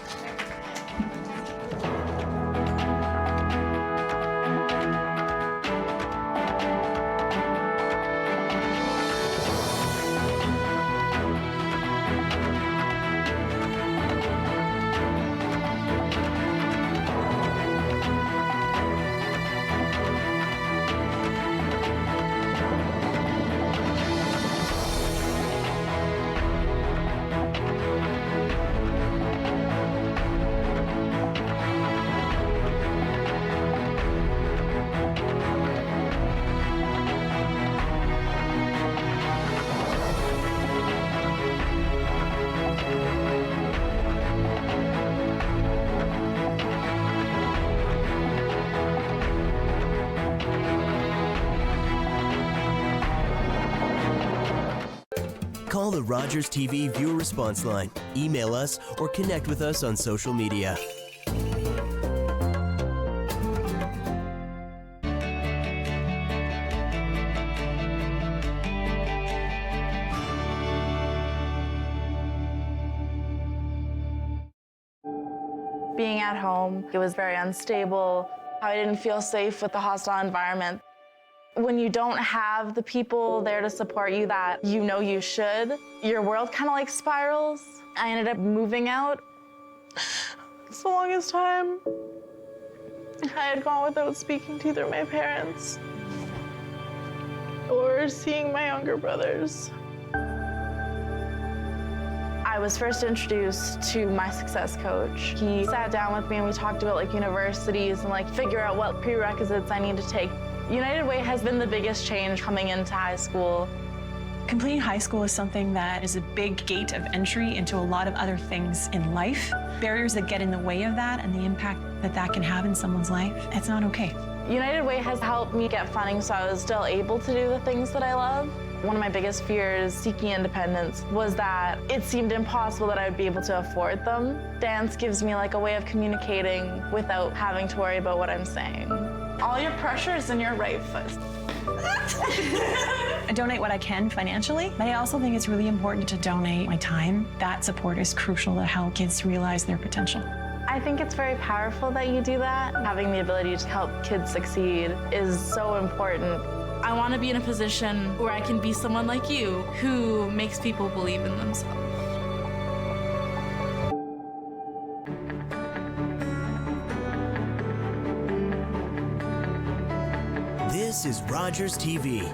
Call the Rogers TV viewer response line, email us, or connect with us on social media. Being at home, it was very unstable. I didn't feel safe with the hostile environment. When you don't have the people there to support you that you know you should, your world kind of like spirals. I ended up moving out. It's the longest time I had gone without speaking to either of my parents. remember seeing my younger brothers. I was first introduced to my success coach. He sat down with me and we talked about like universities and like figure out what prerequisites I need to take. United Way has been the biggest change coming into high school. Completing high school is something that is a big gate of entry into a lot of other things in life. Barriers that get in the way of that and the impact that that can have in someone's life, it's not okay. United Way has helped me get funding so I was still able to do the things that I love. One of my biggest fears seeking independence was that it seemed impossible that I would be able to afford them. Dance gives me like a way of communicating without having to worry about what I'm saying. All your pressure is in your right foot. I donate what I can financially, but I also think it's really important to donate my time. That support is crucial to help kids realize their potential. I think it's very powerful that you do that. Having the ability to help kids succeed is so important. I want to be in a position where I can be someone like you who makes people believe in themselves. This is Rogers TV.